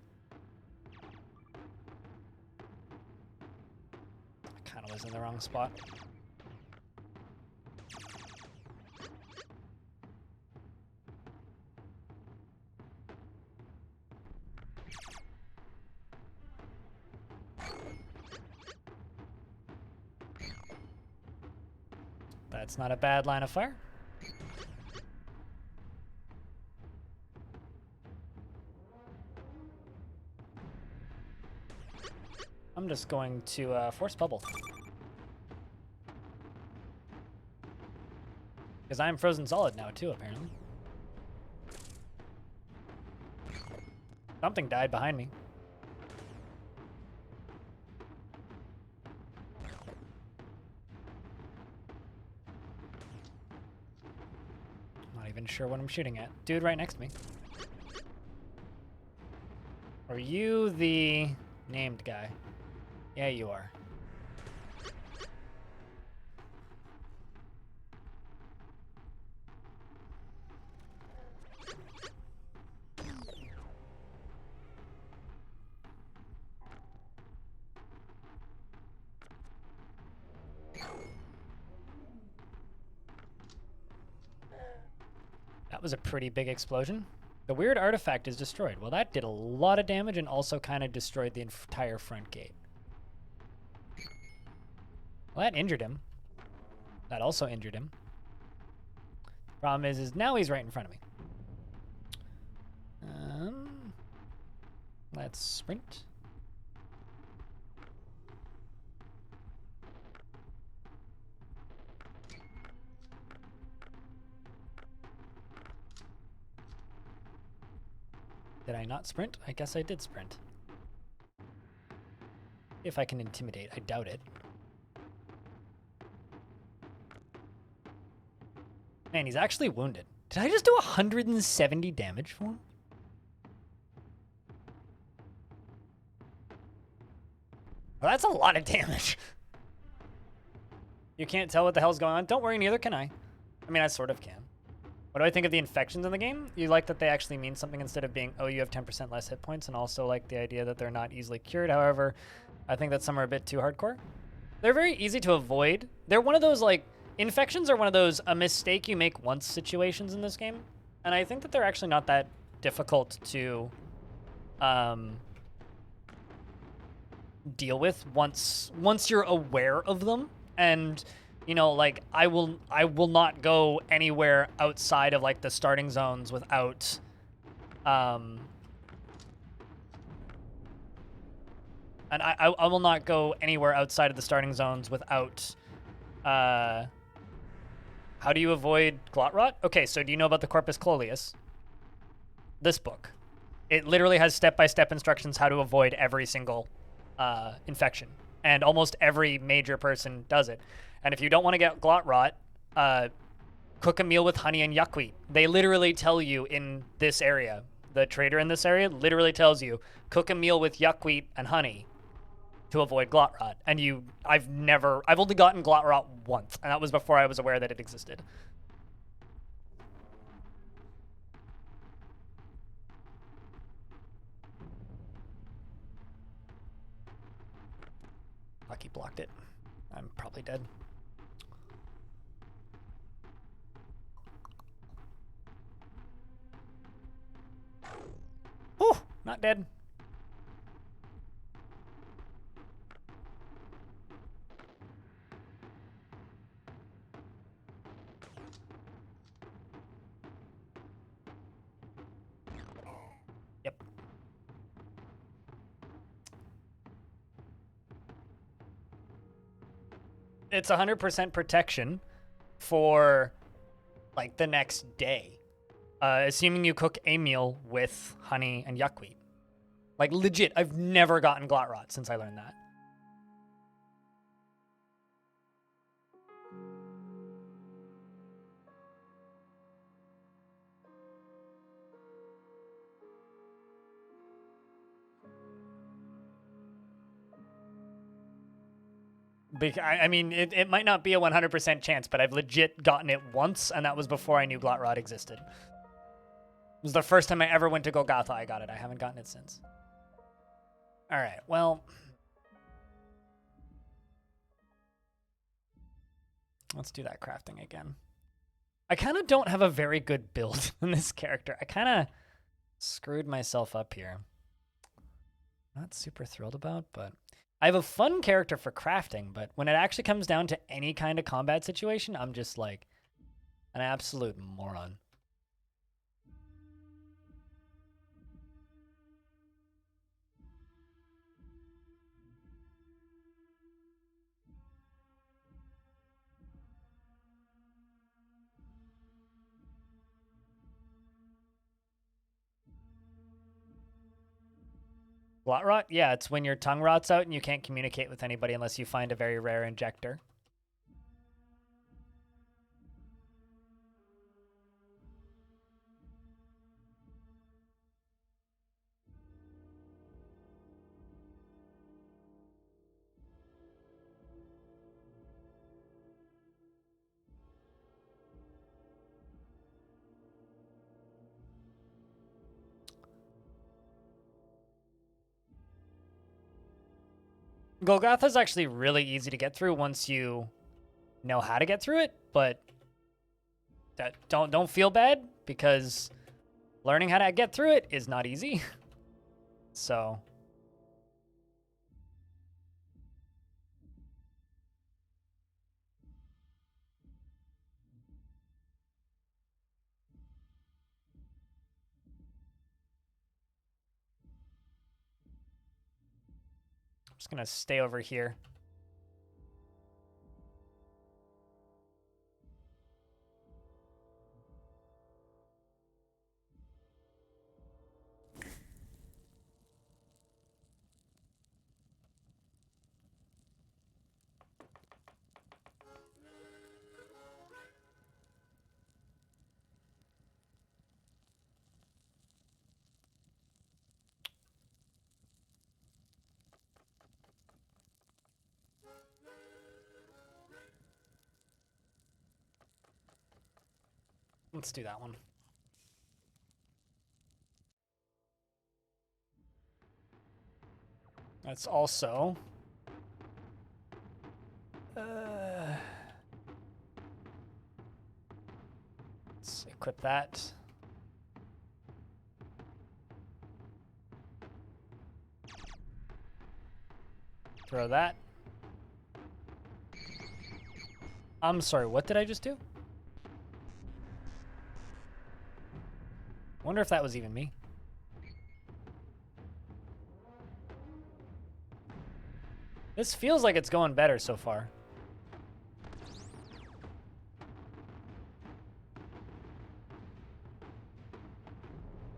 I kind of was in the wrong spot. That's not a bad line of fire. I'm just going to force bubble. Because I'm frozen solid now too, apparently. Something died behind me. Not even sure what I'm shooting at. Dude right next to me. Are you the named guy? Yeah, you are. That was a pretty big explosion. The weird artifact is destroyed. Well, that did a lot of damage and also kind of destroyed the entire front gate. Well, that injured him. That also injured him. Problem is now he's right in front of me. Let's sprint. Did I not sprint? I guess I did sprint. If I can intimidate, I doubt it. Man, he's actually wounded. Did I just do 170 damage for him? Well, that's a lot of damage. You can't tell what the hell's going on. Don't worry, neither can I. I mean, I sort of can. What do I think of the infections in the game? You like that they actually mean something instead of being, oh, you have 10% less hit points, and also like the idea that they're not easily cured. However, I think that some are a bit too hardcore. They're very easy to avoid. They're one of those, like, infections are one of those a mistake you make once situations in this game. And I think that they're actually not that difficult to deal with once you're aware of them. And you know, like I will not go anywhere outside of like the starting zones without and I will not go anywhere outside of the starting zones without how do you avoid glot rot? Okay, so do you know about the Corpus Clolius? This book. It literally has step-by-step instructions how to avoid every single infection. And almost every major person does it. And if you don't want to get glot rot, cook a meal with honey and yuckweed. They literally tell you in this area, the trader in this area literally tells you, cook a meal with yuckweed and honey to avoid glot rot. And I've only gotten glot rot once, and that was before I was aware that it existed. Lucky blocked it. I'm probably dead. Whew, not dead. Yep. It's 100% protection for like the next day. Assuming you cook a meal with honey and yuckweed. Like legit, I've never gotten glot rot since I learned that. I mean, it might not be a 100% chance, but I've legit gotten it once, and that was before I knew Glot Rod existed. It was the first time I ever went to Golgotha I got it. I haven't gotten it since. All right, well... let's do that crafting again. I kind of don't have a very good build in this character. I kind of screwed myself up here. Not super thrilled about, but... I have a fun character for crafting, but when it actually comes down to any kind of combat situation, I'm just like an absolute moron. Glot rot? Yeah, it's when your tongue rots out and you can't communicate with anybody unless you find a very rare injector. Golgotha's actually really easy to get through once you know how to get through it, but don't feel bad because learning how to get through it is not easy. So I'm just gonna stay over here. Let's do that one. That's also... let's equip that. Throw that. I'm sorry, what did I just do? Wonder if that was even me. This feels like it's going better so far.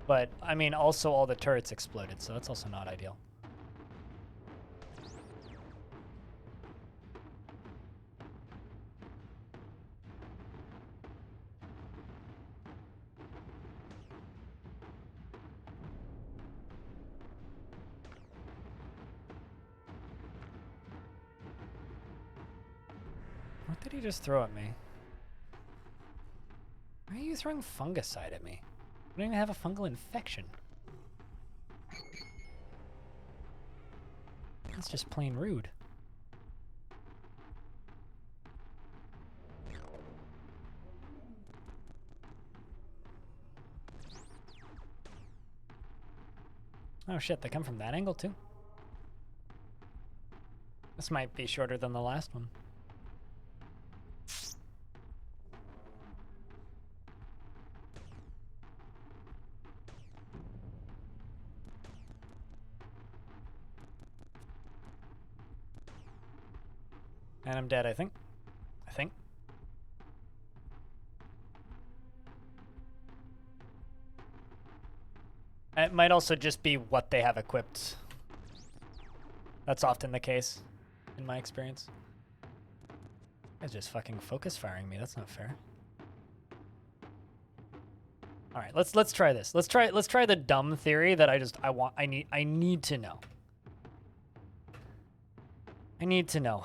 But, I mean, also all the turrets exploded, so that's also not ideal. What did he just throw at me? Why are you throwing fungicide at me? I don't even have a fungal infection. That's just plain rude. Oh shit, they come from that angle too? This might be shorter than the last one. And I'm dead, I think. It might also just be what they have equipped. That's often the case, in my experience. It's just fucking focus firing me. That's not fair. All right, let's try this. Let's try the dumb theory that I need to know. I need to know.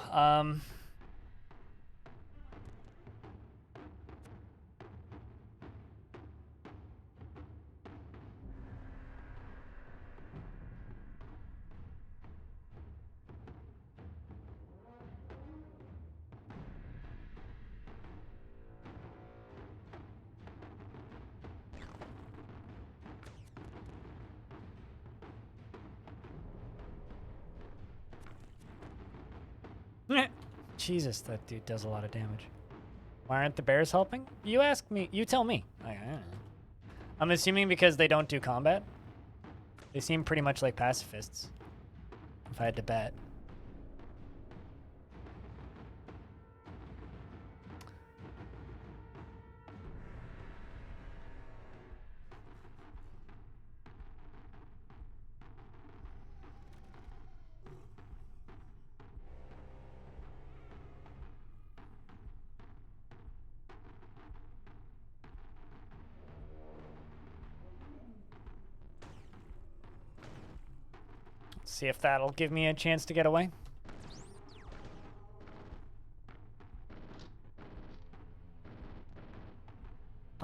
Jesus, that dude does a lot of damage. Why aren't the bears helping? You ask me. You tell me. I don't know. I'm assuming because they don't do combat. They seem pretty much like pacifists, if I had to bet. See if that'll give me a chance to get away.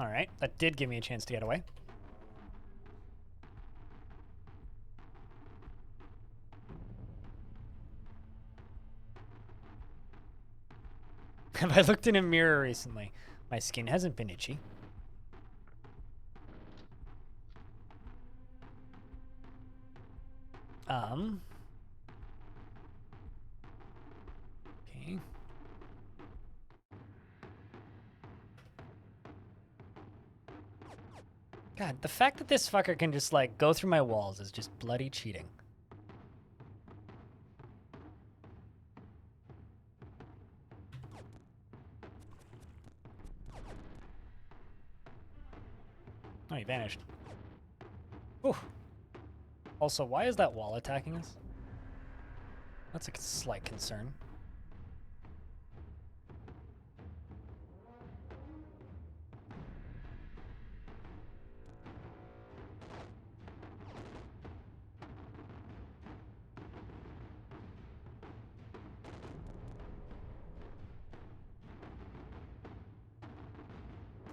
All right, that did give me a chance to get away. Have I looked in a mirror recently? My skin hasn't been itchy. Okay. God, the fact that this fucker can just, like, go through my walls is just bloody cheating. Oh, he vanished. Ooh. Also, why is that wall attacking us? That's a slight concern.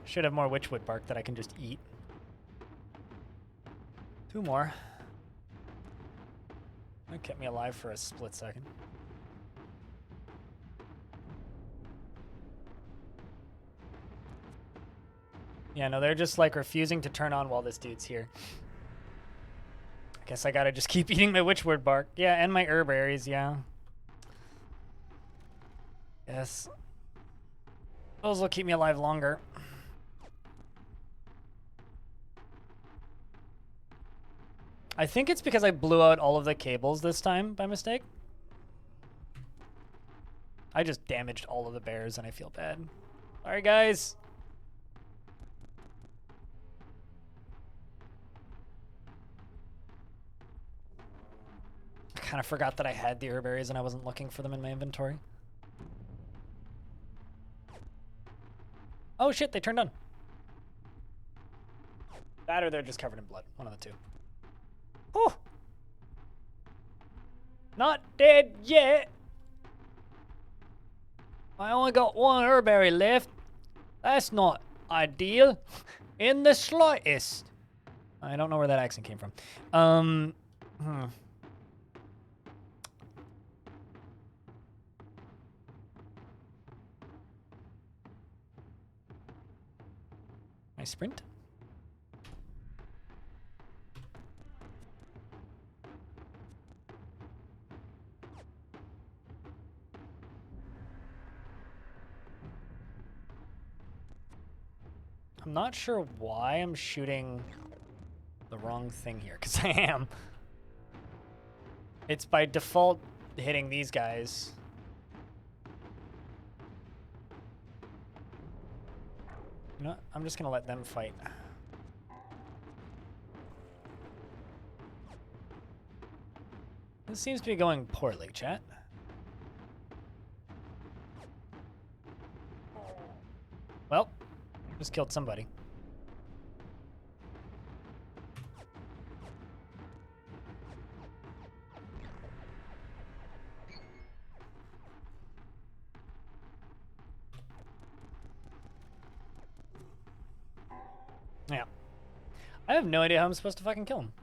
Should have more witchwood bark that I can just eat. 2 more. That kept me alive for a split second. Yeah, no, they're just like refusing to turn on while this dude's here. I guess I gotta just keep eating my witchwood bark. Yeah, and my herb berries, yeah. Yes. Those will keep me alive longer. I think it's because I blew out all of the cables this time by mistake. I just damaged all of the bears and I feel bad. Sorry, guys. I kind of forgot that I had the herbaries and I wasn't looking for them in my inventory. Oh shit, they turned on. That or they're just covered in blood. One of the two. Whew. Not dead yet. I only got 1 herberry left. That's not ideal in the slightest. I don't know where that accent came from. My sprint? I'm not sure why I'm shooting the wrong thing here, because I am. It's by default hitting these guys. You know what? I'm just gonna let them fight. This seems to be going poorly, chat. Well, just killed somebody. Yeah. I have no idea how I'm supposed to fucking kill him.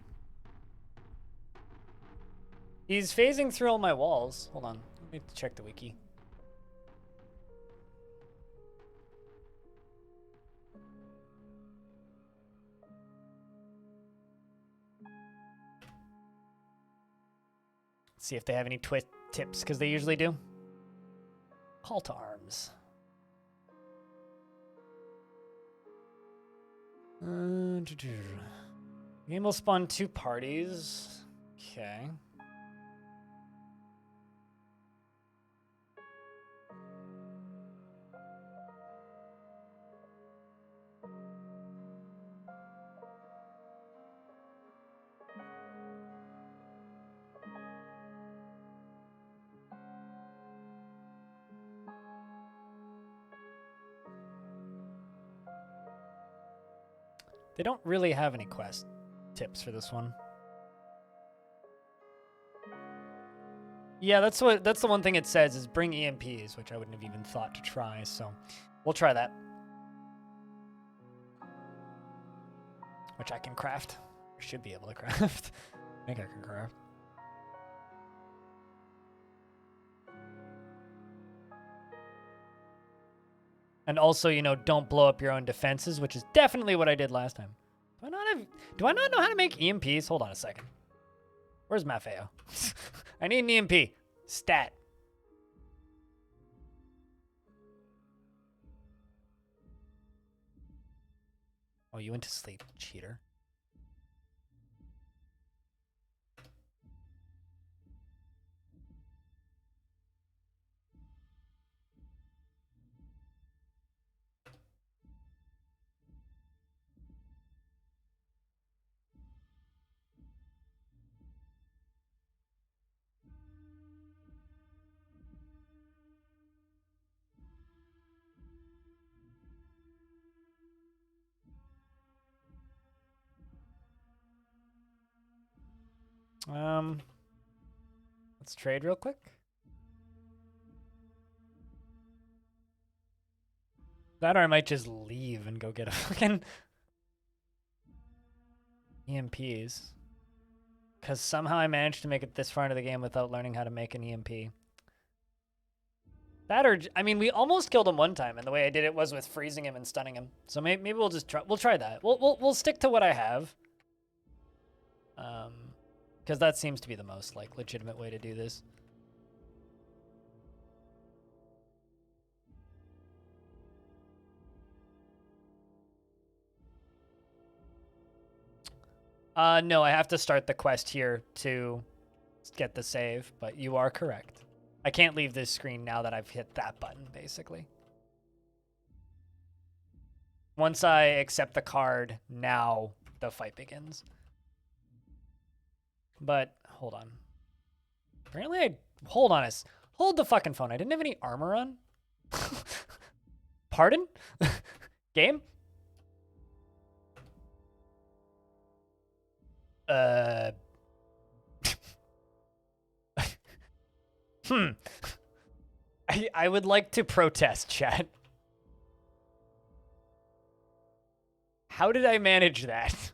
He's phasing through all my walls. Hold on. Let me check the wiki. See if they have any tips, because they usually do. Call to arms. Game will spawn 2 parties. Okay. They don't really have any quest tips for this one. Yeah, that's the one thing it says is bring EMPs, which I wouldn't have even thought to try, so we'll try that. Which I can craft. I should be able to craft. I think I can craft. And also, you know, don't blow up your own defenses, which is definitely what I did last time. Do I not know how to make EMPs? Hold on a second. Where's Maffeo? I need an EMP. Stat. Oh, you went to sleep, cheater. Let's trade real quick. That or I might just leave and go get a fucking EMPs. Because somehow I managed to make it this far into the game without learning how to make an EMP. That or, I mean, we almost killed him one time, and the way I did it was with freezing him and stunning him. So maybe we'll just try that. We'll stick to what I have. Because that seems to be the most, like, legitimate way to do this. No, I have to start the quest here to get the save, but you are correct. I can't leave this screen now that I've hit that button, basically. Once I accept the card, now the fight begins. But, hold on. Apparently hold the fucking phone. I didn't have any armor on. Pardon? Game? I would like to protest, chat. How did I manage that?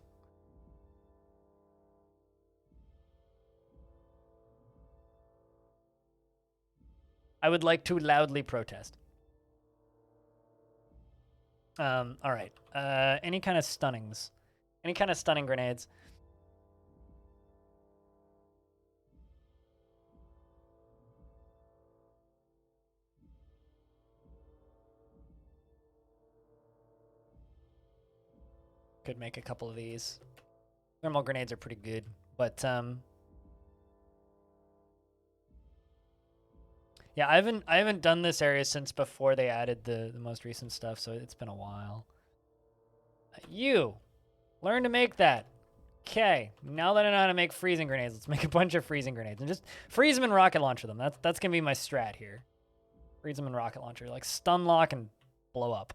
I would like to loudly protest. All right. Any kind of stunnings? Any kind of stunning grenades? Could make a couple of these. Thermal grenades are pretty good, but yeah, I haven't done this area since before they added the most recent stuff, so it's been a while. You learn to make that. Okay, now that I know how to make freezing grenades, let's make a bunch of freezing grenades and just freeze them and rocket launcher them. That's gonna be my strat here. Freeze them and rocket launcher, like stun lock and blow up.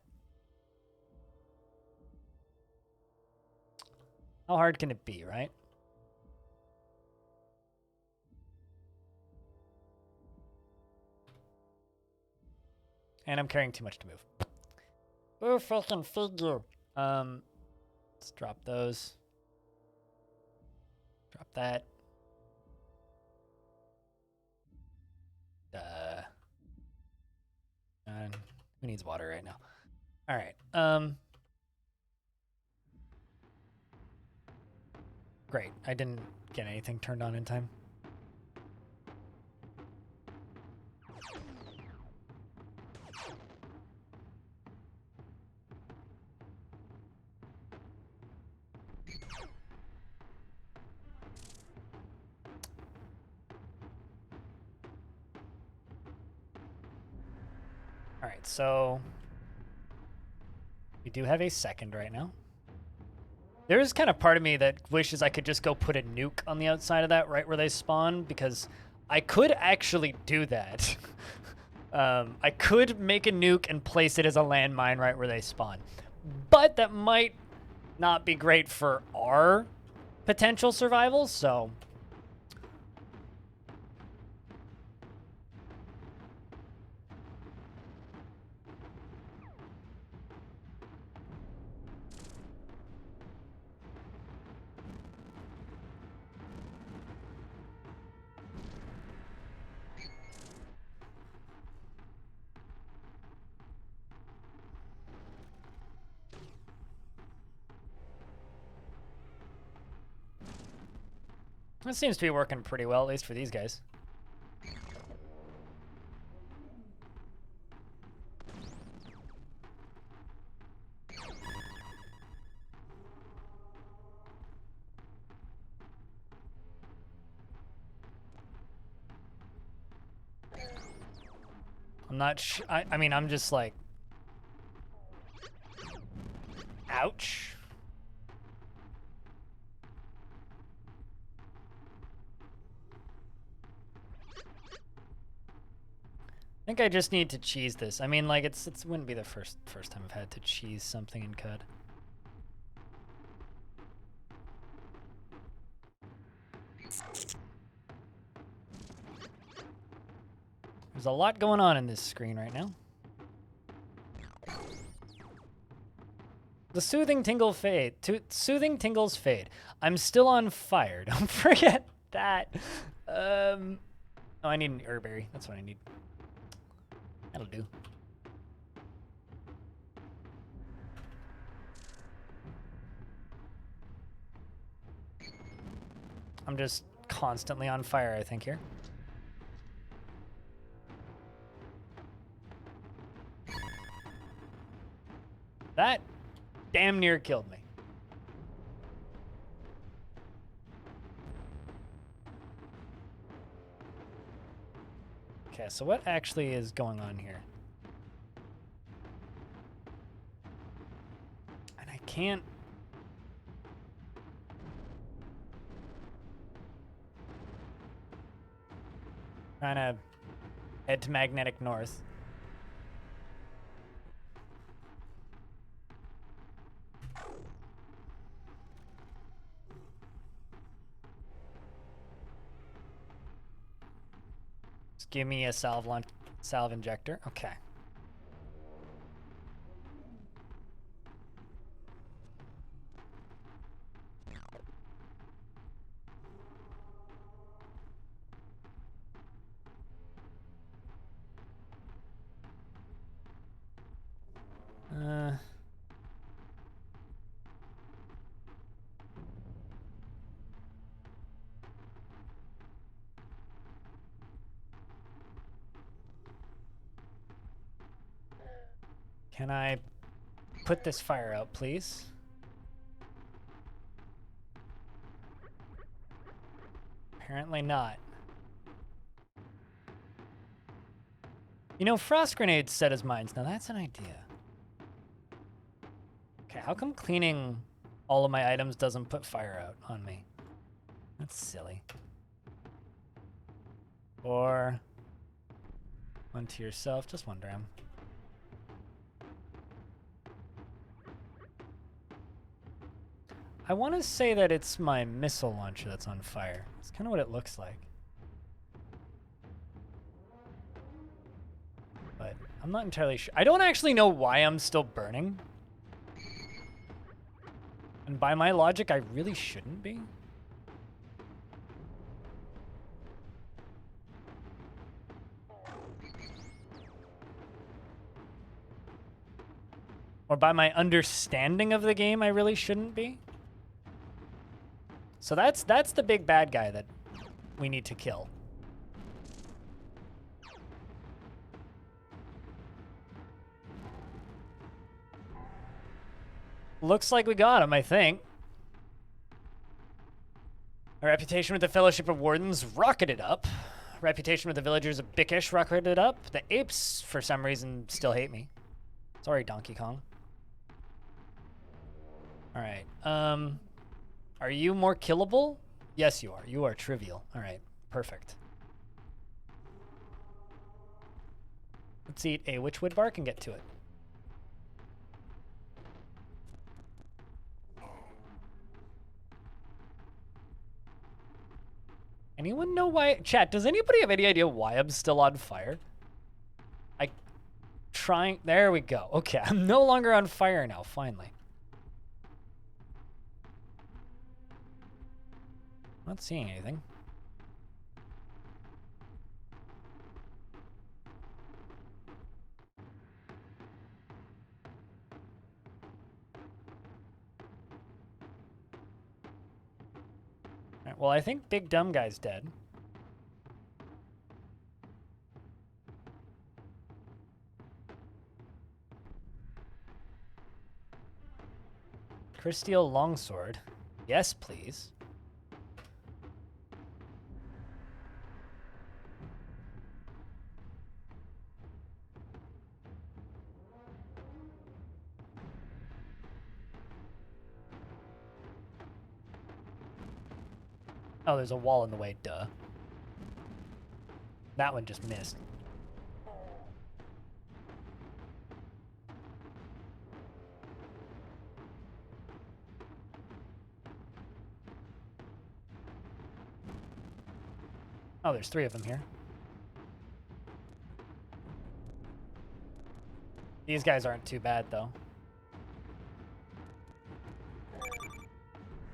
How hard can it be, right? And I'm carrying too much to move. Go fucking figure. Let's drop those. Drop that. Who needs water right now? All right. Great. I didn't get anything turned on in time. All right, so we do have a second right now. There is kind of part of me that wishes I could just go put a nuke on the outside of that right where they spawn, because I could actually do that. I could make a nuke and place it as a landmine right where they spawn. But that might not be great for our potential survival, so... That seems to be working pretty well, at least for these guys. I'm not I mean, I'm just like... Ouch. I think I just need to cheese this. I mean, like, it wouldn't be the first time I've had to cheese something in CUD. There's a lot going on in this screen right now. The soothing tingles fade. I'm still on fire. Don't forget that. Oh, I need an herberry. That's what I need. That'll do. I'm just constantly on fire, I think, here. That damn near killed me. Okay, so what actually is going on here? And I can't... Trying to head to magnetic north. Just give me a salve injector. Okay. Can I put this fire out, please? Apparently not. You know, frost grenades set as mines. Now that's an idea. Okay, how come cleaning all of my items doesn't put fire out on me? That's silly. Or one to yourself, just one dram. I want to say that it's my missile launcher that's on fire. It's kind of what it looks like. But I'm not entirely sure. I don't actually know why I'm still burning. And by my logic, I really shouldn't be. Or by my understanding of the game, I really shouldn't be. So that's the big bad guy that we need to kill. Looks like we got him, I think. Our reputation with the Fellowship of Wardens rocketed up. Reputation with the villagers of Bickish rocketed up. The apes, for some reason, still hate me. Sorry, Donkey Kong. All right. Are you more killable? Yes, you are. You are trivial. All right. Perfect. Let's eat a witchwood bark and get to it. Anyone know why? Chat, does anybody have any idea why I'm still on fire? There we go. Okay, I'm no longer on fire now, finally. Not seeing anything. All right, well, I think Big Dumb Guy's dead. Crysteel Longsword. Yes, please. Oh, there's a wall in the way, duh. That one just missed. Oh, there's 3 of them here. These guys aren't too bad, though.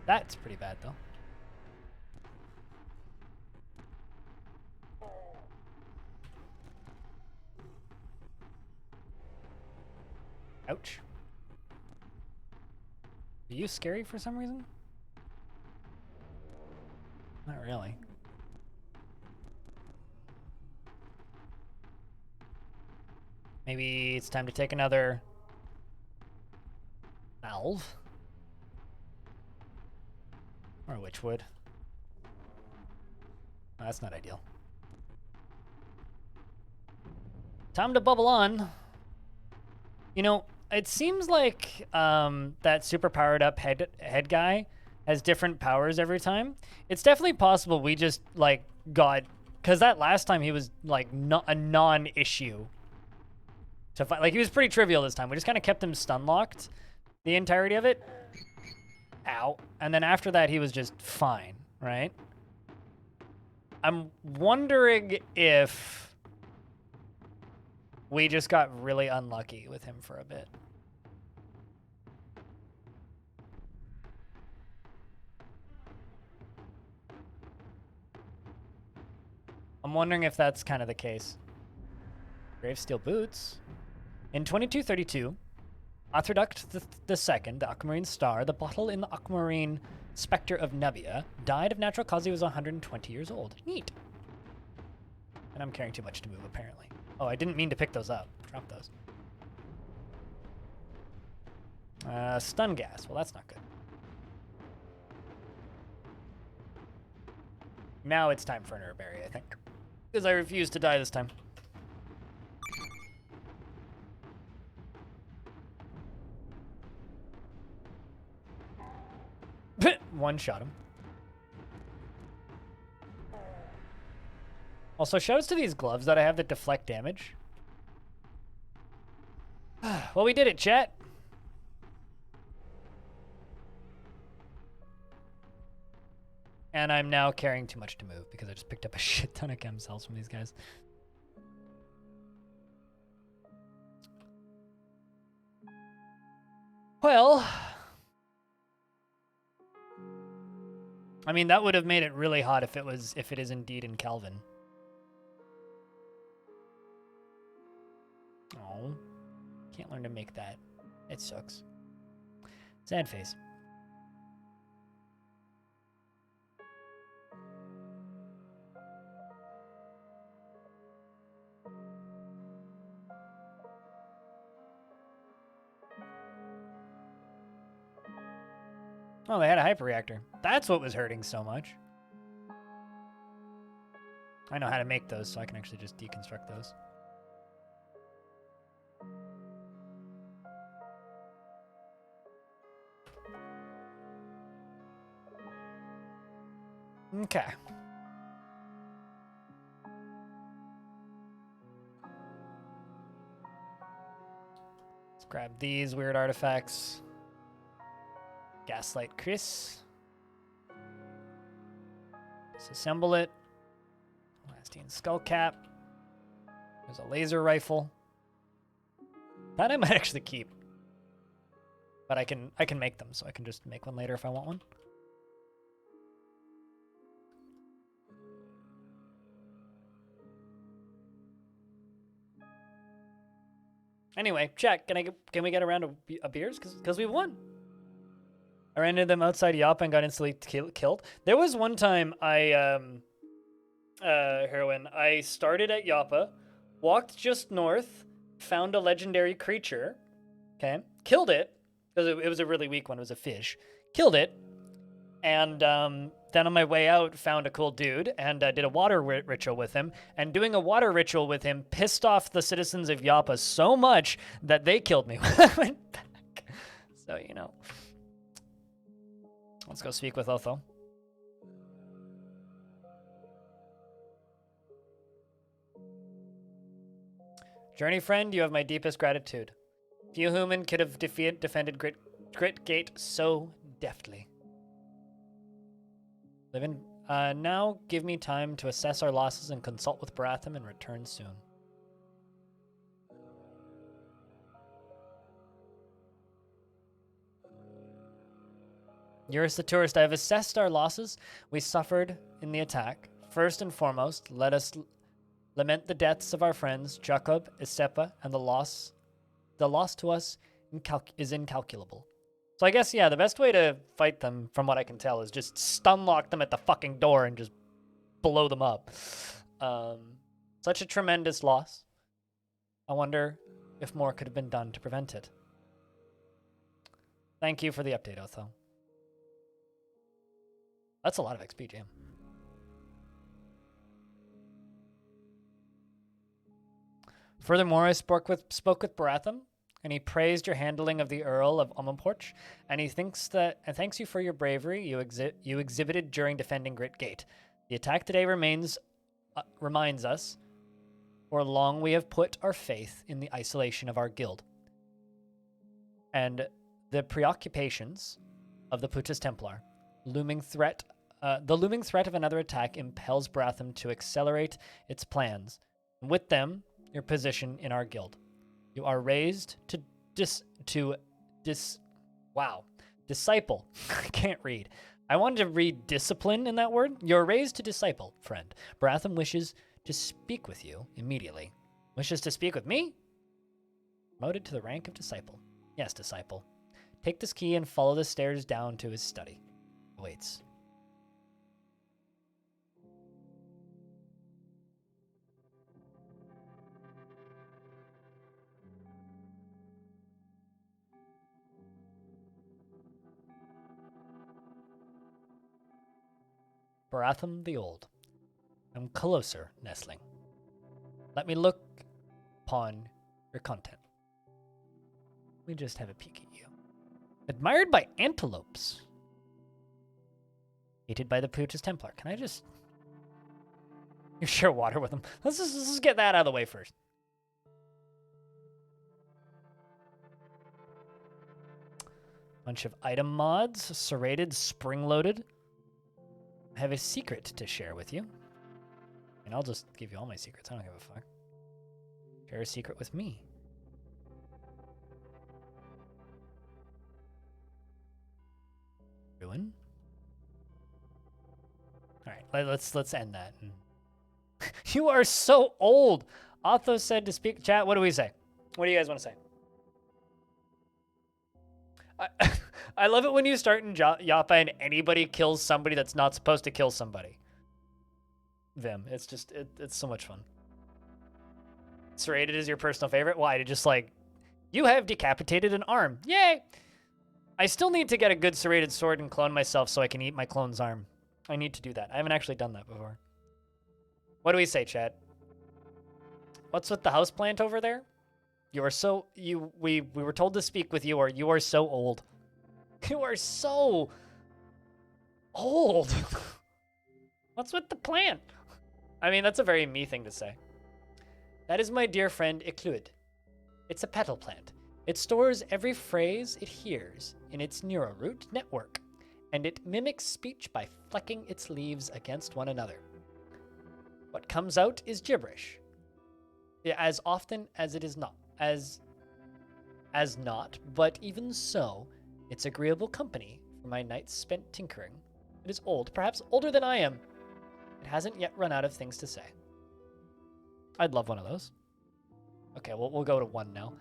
That's pretty bad, though. Ouch. Are you scary for some reason? Not really. Maybe it's time to take another valve. Or a witchwood. Oh, that's not ideal. Time to bubble on. You know, it seems like that super powered up head guy has different powers every time. It's definitely possible we just like got, because that last time he was like a non-issue to fight. Like he was pretty trivial this time. We just kind of kept him stun locked the entirety of it. Ow. And then after that he was just fine, right? I'm wondering if we just got really unlucky with him for a bit. I'm wondering if that's kind of the case. Gravesteel boots. In 2232, Arthurduct II, the Aquamarine Star, the bottle in the Aquamarine Spectre of Nubia, died of natural cause. He was 120 years old. Neat. And I'm carrying too much to move, apparently. Oh, I didn't mean to pick those up. Drop those. Stun gas. Well, that's not good. Now it's time for an herberry, I think. Because I refuse to die this time. One shot him. Also, shoutouts to these gloves that I have that deflect damage. Well, we did it, chat. And I'm now carrying too much to move because I just picked up a shit ton of chem cells from these guys. Well, I mean, that would have made it really hot if it is indeed in Kelvin. Oh, can't learn to make that. It sucks. Sad face. Oh, they had a hyperreactor. That's what was hurting so much. I know how to make those, so I can actually just deconstruct those. Okay. Let's grab these weird artifacts. Gaslight Chris. Disassemble it. Lasting skull cap. There's a laser rifle. That I might actually keep. But I can make them, so I can just make one later if I want one. Anyway, check. Can we get a round of beers? Because we won. I ran into them outside Yapa and got instantly killed. There was one time Heroine, I started at Yapa, walked just north, found a legendary creature, okay, killed it, because it was a really weak one, it was a fish, killed it, and then on my way out, found a cool dude, and did a water ritual with him, and doing a water ritual with him pissed off the citizens of Yapa so much that they killed me when I went back. So, you know. Let's go speak with Otho. Journey friend, you have my deepest gratitude. Few human could have defended Grit Gate so deftly. Now give me time to assess our losses and consult with Baratham and return soon. Eurus the tourist, I have assessed our losses we suffered in the attack. First and foremost, let us lament the deaths of our friends, Jacob, Isepa, and the loss to us is incalculable. So I guess, yeah, the best way to fight them, from what I can tell, is just stun lock them at the fucking door and just blow them up. Such a tremendous loss. I wonder if more could have been done to prevent it. Thank you for the update, Otho. That's a lot of XP, Jam. Furthermore, I spoke with Baratham, and he praised your handling of the Earl of Omenporch, and he thanks you for your bravery you exhibited during defending Grit Gate. The attack today reminds us, for long we have put our faith in the isolation of our guild, and the preoccupations of the Putus Templar. The looming threat of another attack impels Baratham to accelerate its plans, and with them, your position in our guild. You are raised to disciple. I can't read. I wanted to read discipline in that word. You're raised to disciple, friend. Baratham wishes to speak with you immediately. Wishes to speak with me? Promoted to the rank of disciple. Yes, disciple. Take this key and follow the stairs down to his study. Awaits. Baratham the Old. I'm closer, nestling. Let me look upon your content. Let me just have a peek at you. Admired by antelopes. Hated by the Putus Templar. Can I just... You share water with them. Let's just get that out of the way first. Bunch of item mods. Serrated, spring-loaded. I have a secret to share with you. And I'll just give you all my secrets. I don't give a fuck. Share a secret with me. Ruin. let's end that. You are so old. Otho said to speak. Chat, what do we say? What do you guys want to say? I love it when you start in Yappa and anybody kills somebody that's not supposed to kill somebody. Vim, it's just, it's so much fun. Serrated is your personal favorite? Why? Just like, you have decapitated an arm. Yay! I still need to get a good serrated sword and clone myself so I can eat my clone's arm. I need to do that. I haven't actually done that before. What do we say, chat? What's with the houseplant over there? You are so... We were told to speak with you, or you are so old. You are so... old. What's with the plant? I mean, that's a very me thing to say. That is my dear friend Ecluid. It's a petal plant. It stores every phrase it hears in its neuroroot network, and it mimics speech by flecking its leaves against one another. What comes out is gibberish, as often as it is not, as not, but even so, it's agreeable company for my nights spent tinkering. It is old, perhaps older than I am. It hasn't yet run out of things to say. I'd love one of those. Okay, well, we'll go to one now.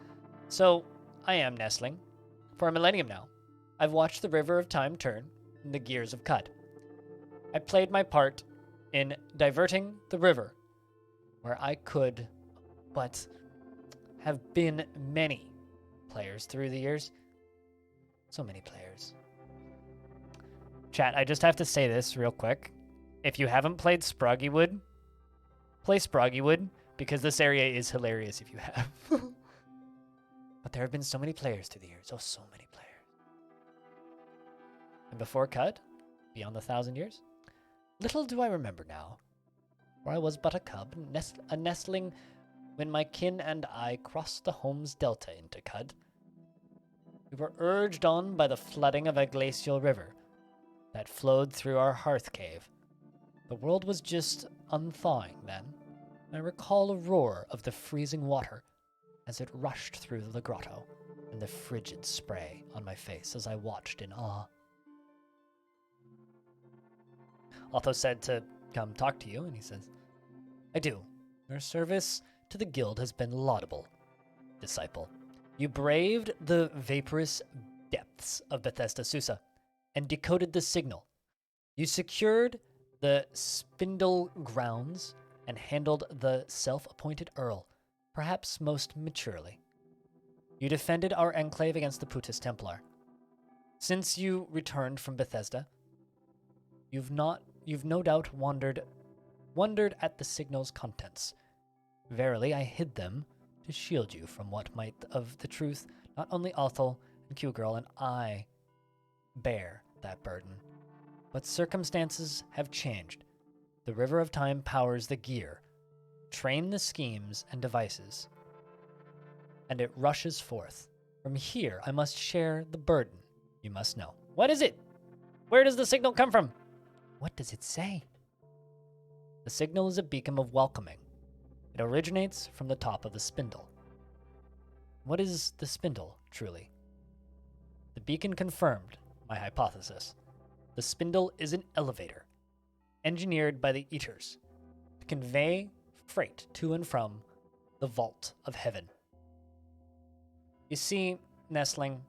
So, I am nestling. For a millennium now, I've watched the river of time turn in the gears of Cud. I played my part in diverting the river where I could, but have been many players through the years. So many players. Chat, I just have to say this real quick. If you haven't played Sproggywood, play Sproggywood, because this area is hilarious if you have. But there have been so many players through the years. Oh, so many players. And before Cud, beyond the 1,000 years, little do I remember now, for I was but a cub, a nestling, when my kin and I crossed the Holmes Delta into Cud. We were urged on by the flooding of a glacial river that flowed through our hearth cave. The world was just unthawing then. I recall a roar of the freezing water as it rushed through the grotto, and the frigid spray on my face as I watched in awe. Otho said to come talk to you, and he says, I do. Your service to the guild has been laudable, disciple. You braved the vaporous depths of Bethesda Susa and decoded the signal. You secured the spindle grounds and handled the self-appointed Earl, perhaps most maturely. You defended our enclave against the Putis Templar. Since you returned from Bethesda, you've no doubt wondered at the signal's contents. Verily, I hid them to shield you from what might of the truth. Not only Othel and Q-Girl and I bear that burden, but circumstances have changed. The river of time powers the gear, train the schemes and devices, and it rushes forth. From here, I must share the burden. You must know. What is it? Where does the signal come from? What does it say? The signal is a beacon of welcoming. It originates from the top of the spindle. What is the spindle, truly? The beacon confirmed my hypothesis. The spindle is an elevator, engineered by the Eaters, to convey freight to and from the vault of heaven. You see, Nestling,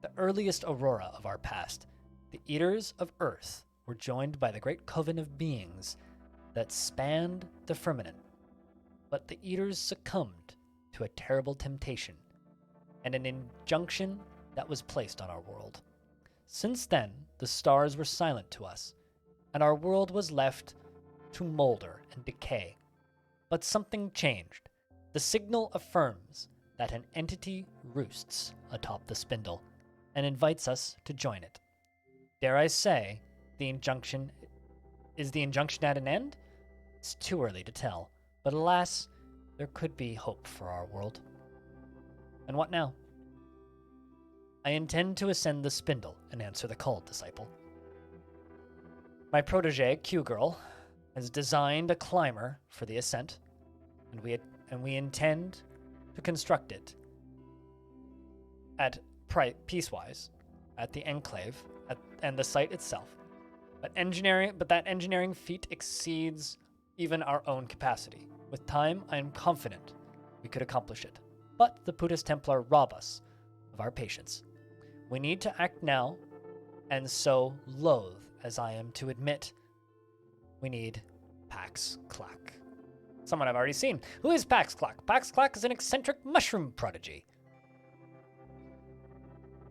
the earliest aurora of our past, the Eaters of Earth were joined by the great coven of beings that spanned the firmament. But the Eaters succumbed to a terrible temptation and an injunction that was placed on our world. Since then, the stars were silent to us, and our world was left to molder and decay. But something changed. The signal affirms that an entity roosts atop the spindle and invites us to join it. Dare I say, the injunction at an end? It's too early to tell, but alas, there could be hope for our world. And what now? I intend to ascend the spindle and answer the call, disciple. My protege, Q-Girl, has designed a climber for the ascent, and we intend to construct it at piecewise at the enclave and the site itself. But that engineering feat exceeds even our own capacity. With time, I am confident we could accomplish it. But the Buddhist Templar rob us of our patience. We need to act now, and so loath as I am to admit, we need Pax Clack. Someone I've already seen. Who is Pax Clack? Pax Clack is an eccentric mushroom prodigy.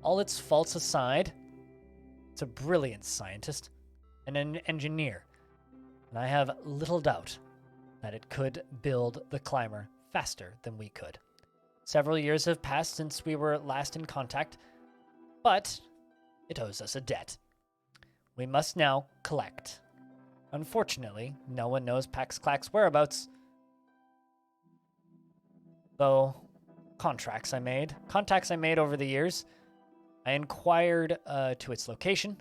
All its faults aside, it's a brilliant scientist and an engineer, and I have little doubt that it could build the climber faster than we could. Several years have passed since we were last in contact, but it owes us a debt. We must now collect. Unfortunately, no one knows Pax Clack's whereabouts, though contacts I made over the years, I inquired to its location.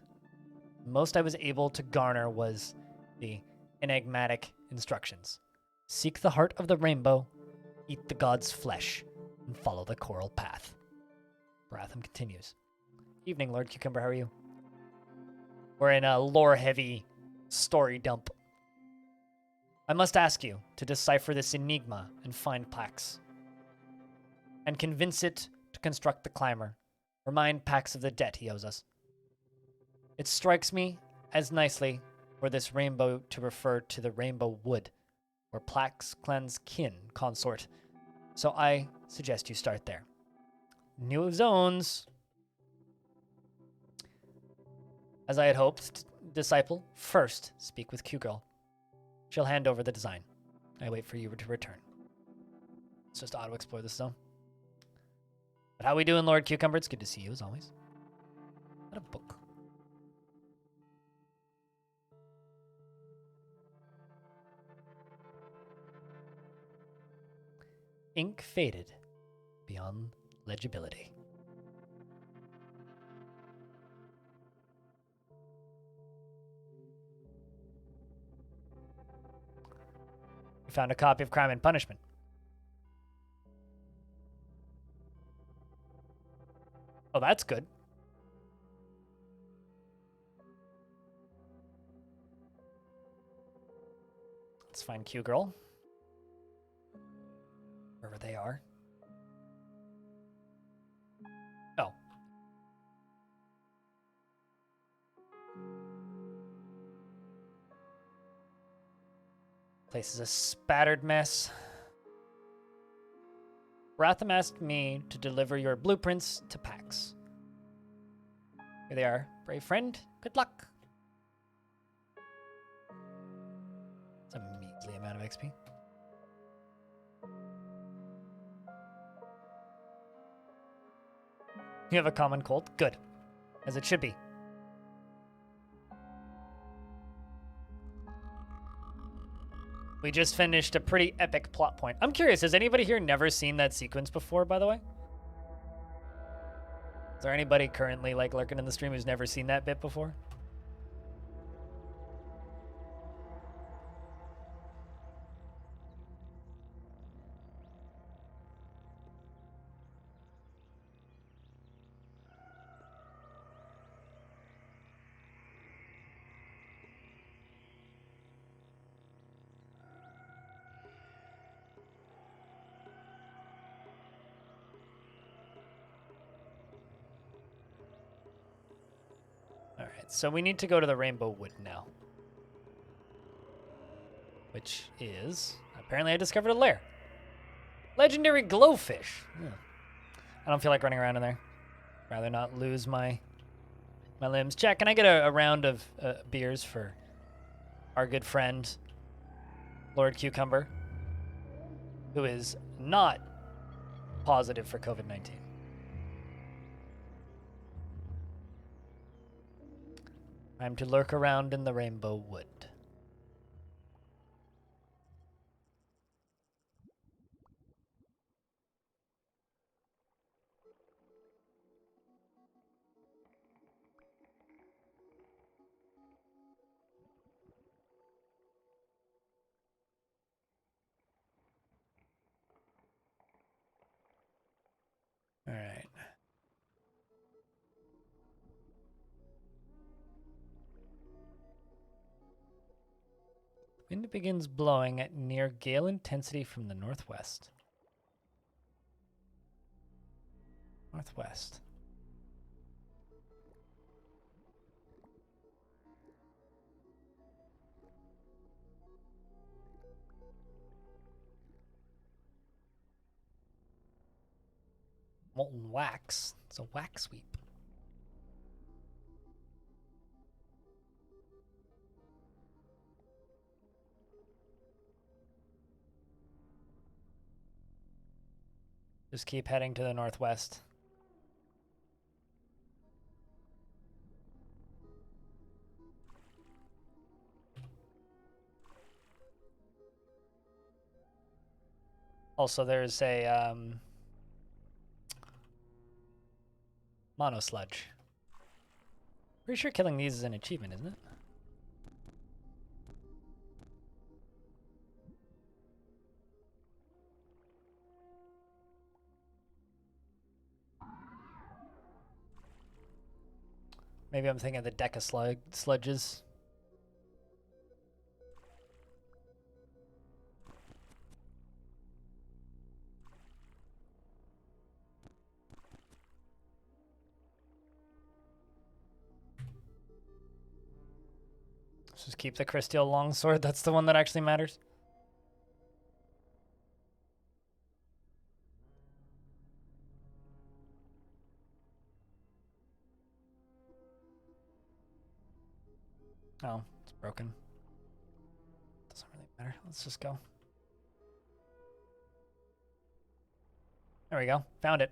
The most I was able to garner was the enigmatic instructions. Seek the heart of the rainbow, eat the god's flesh, and follow the coral path. Baratham continues. Evening, Lord Cucumber, how are you? We're in a lore-heavy story dump. I must ask you to decipher this enigma and find Pax, and convince it to construct the climber. Remind Pax of the debt he owes us. It strikes me as nicely for this rainbow to refer to the rainbow wood, where Pax Clan's kin consort, so I suggest you start there. New zones. As I had hoped, disciple, first speak with Q-Girl. She'll hand over the design. I wait for you to return. Let's just auto-explore this zone. But how we doing, Lord Cucumber? It's good to see you, as always. What a book. Ink faded beyond legibility. We found a copy of Crime and Punishment. Oh, that's good. Let's find Q-Girl. Wherever they are. Oh. Place is a spattered mess. Baratham asked me to deliver your blueprints to Pax. Here they are, brave friend. Good luck. It's a measly amount of XP. You have a common cold? Good. As it should be. We just finished a pretty epic plot point. I'm curious, has anybody here never seen that sequence before, by the way? Is there anybody currently like lurking in the stream who's never seen that bit before? Alright, so we need to go to the Rainbow Wood now. Which is... Apparently I discovered a lair. Legendary glowfish. Yeah. I don't feel like running around in there. Rather not lose my limbs. Jack, can I get a round of beers for our good friend, Lord Cucumber, who is not positive for COVID-19? I'm to lurk around in the Rainbow Wood. All right. Wind begins blowing at near gale intensity from the northwest. Northwest. Molten wax. It's a wax sweep. Just keep heading to the northwest. Also, there's a mono sludge. Pretty sure killing these is an achievement, isn't it? Maybe I'm thinking of the deck of sludges. Let's just keep the crysteel longsword. That's the one that actually matters. Oh, it's broken. Doesn't really matter. Let's just go. There we go. Found it.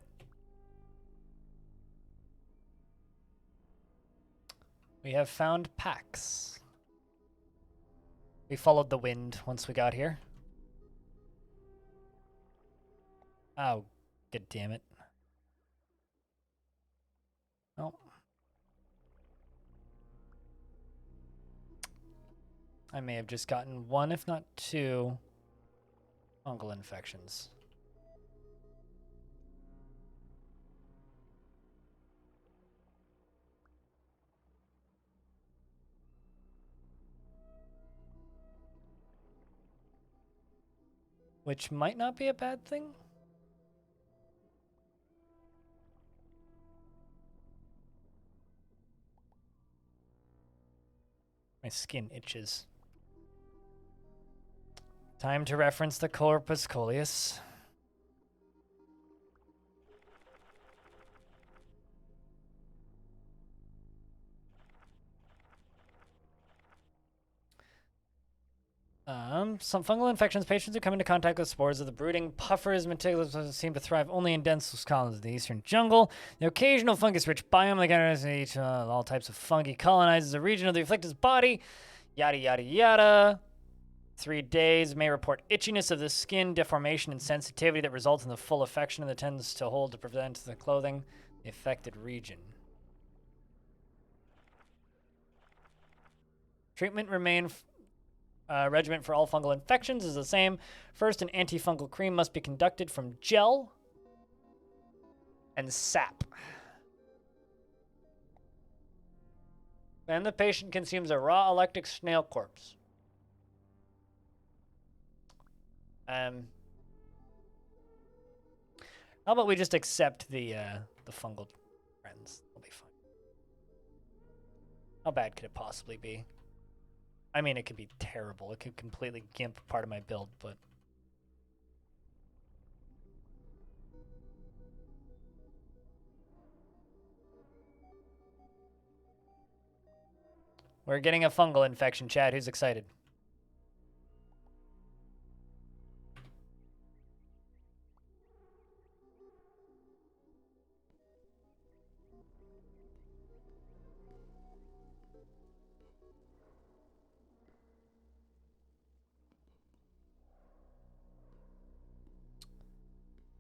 We have found packs. We followed the wind once we got here. Oh, god damn it. Oh. I may have just gotten one, if not two, fungal infections. Which might not be a bad thing. My skin itches. Time to reference the corpus coleus. Some fungal infections. Patients who come into contact with spores of the brooding puffers meticulous seem to thrive only in dense colonies of the eastern jungle. The occasional fungus-rich biome, like all types of fungi, colonizes a region of the afflicted's body. Yada yada yada. 3 days may report itchiness of the skin, deformation, and sensitivity that results in the full affection that tends to hold to prevent the clothing the affected region. Treatment regimen for all fungal infections is the same. First, an antifungal cream must be conducted from gel and sap. Then the patient consumes a raw electric snail corpse. How about we just accept the fungal friends? It'll be fine. How bad could it possibly be? I mean, it could be terrible. It could completely gimp part of my build, but... We're getting a fungal infection, Chad. Who's excited?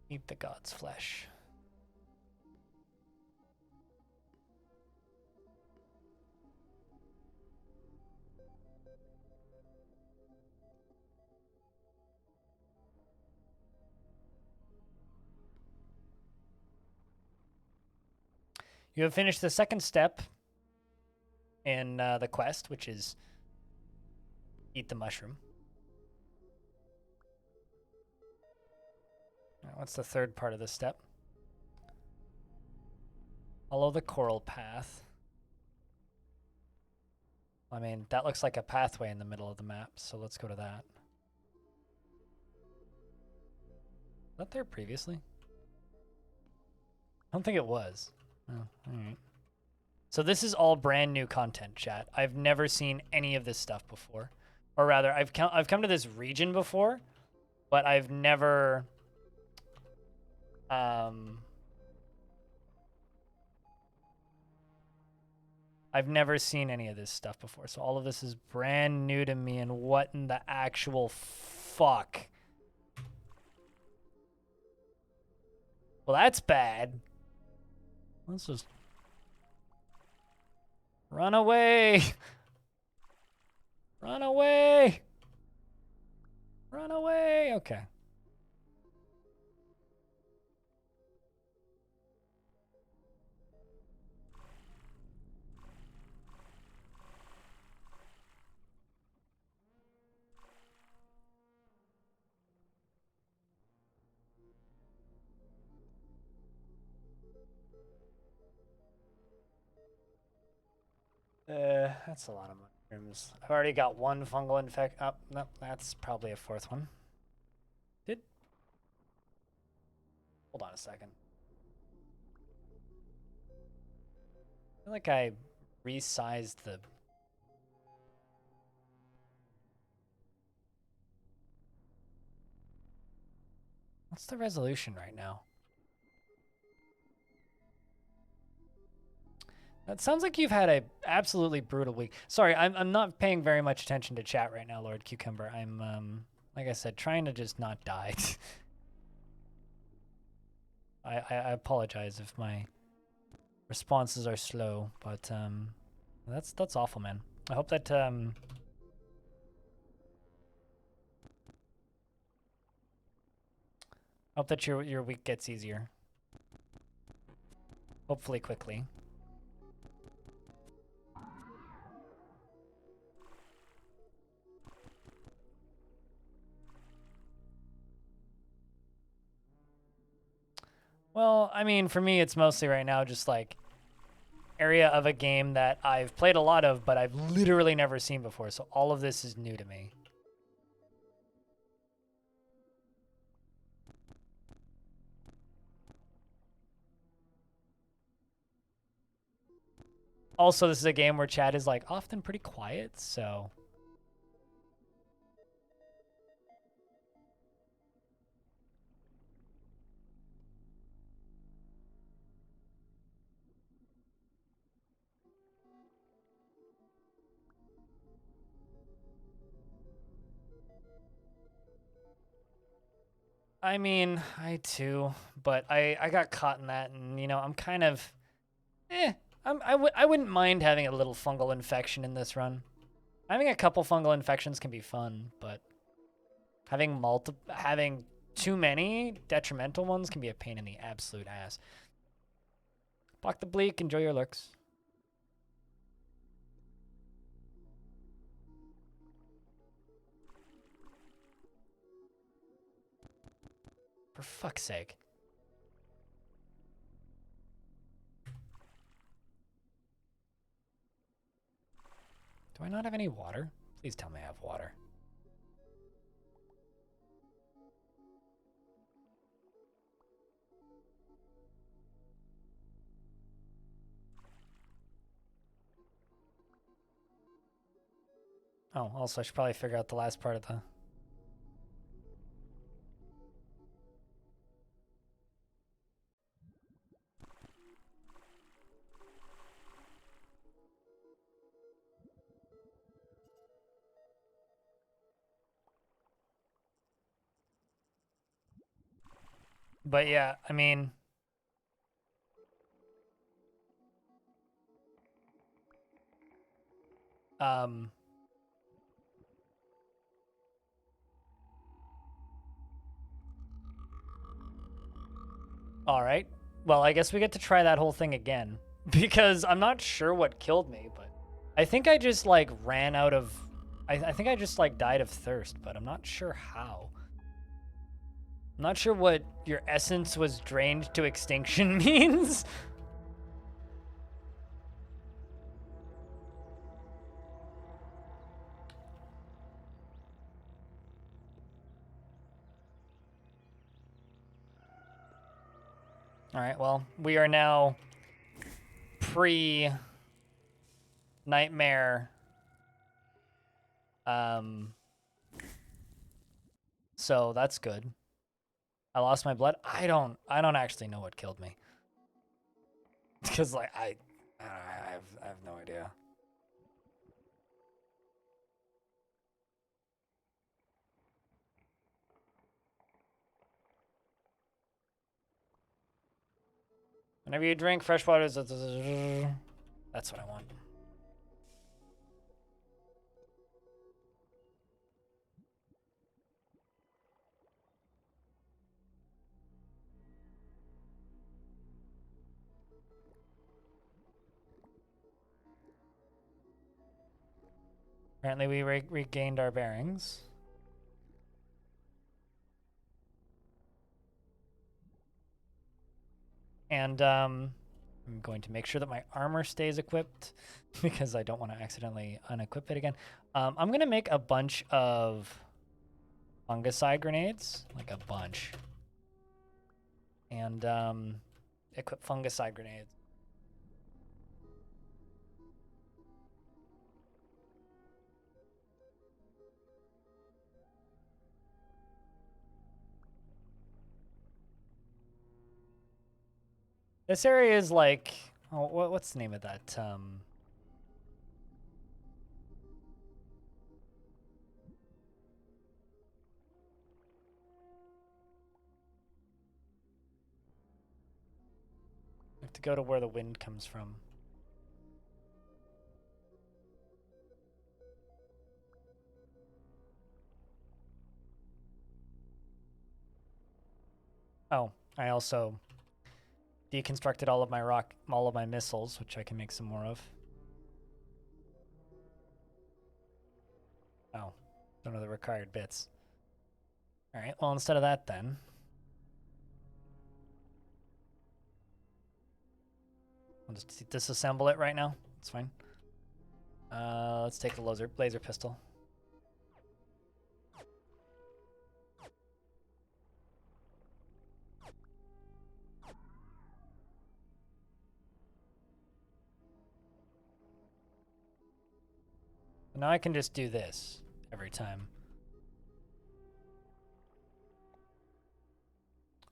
Eat the god's flesh. You have finished the second step in the quest, which is eat the mushroom. What's the third part of this step? Follow the coral path. I mean, that looks like a pathway in the middle of the map, so let's go to that. Was that there previously? I don't think it was. Oh, all right. So this is all brand new content, chat. I've never seen any of this stuff before. Or rather, I've come to this region before, but I've never... I've never seen any of this stuff before, so all of this is brand new to me, and what in the actual fuck? Well, that's bad. Let's just... Run away! Run away! Run away! Okay. That's a lot of mushrooms. I've already got one fungal infection. Oh, no, that's probably a fourth one. Hold on a second. I feel like I resized the... What's the resolution right now? That sounds like you've had a absolutely brutal week. Sorry, I'm not paying very much attention to chat right now, Lord Cucumber. I'm like I said, trying to just not die. I apologize if my responses are slow, but that's awful, man. I hope that your week gets easier. Hopefully quickly. Well, I mean, for me, it's mostly right now just like area of a game that I've played a lot of, but I've literally never seen before. So all of this is new to me. Also, this is a game where chat is like often pretty quiet, so... I mean, I too, but I got caught in that, and you know, I'm kind of, I wouldn't mind having a little fungal infection in this run. Having a couple fungal infections can be fun, but having too many detrimental ones can be a pain in the absolute ass. Block the bleak, enjoy your lurks. For fuck's sake. Do I not have any water? Please tell me I have water. Oh, also I should probably figure out the last part of the... But yeah, I mean... Alright. Well, I guess we get to try that whole thing again. Because I'm not sure what killed me, but... I think I just, like, ran out of I think I just like died of thirst, but I'm not sure how. I'm not sure what your essence was drained to extinction means. All right, well, we are now pre-nightmare. So that's good. I lost my blood. I don't actually know what killed me. Because like I have no idea. Whenever you drink fresh water, that's what I want. Apparently we regained our bearings. And I'm going to make sure that my armor stays equipped because I don't want to accidentally unequip it again. I'm going to make a bunch of fungicide grenades, like a bunch. And equip fungicide grenades. This area is like, oh, what's the name of that? I have to go to where the wind comes from. Oh, I also deconstructed all of my missiles, which I can make some more of. Oh, don't know the required bits. All right, well, instead of that then. I'll just disassemble it right now. It's fine. Let's take the laser pistol. Now I can just do this every time.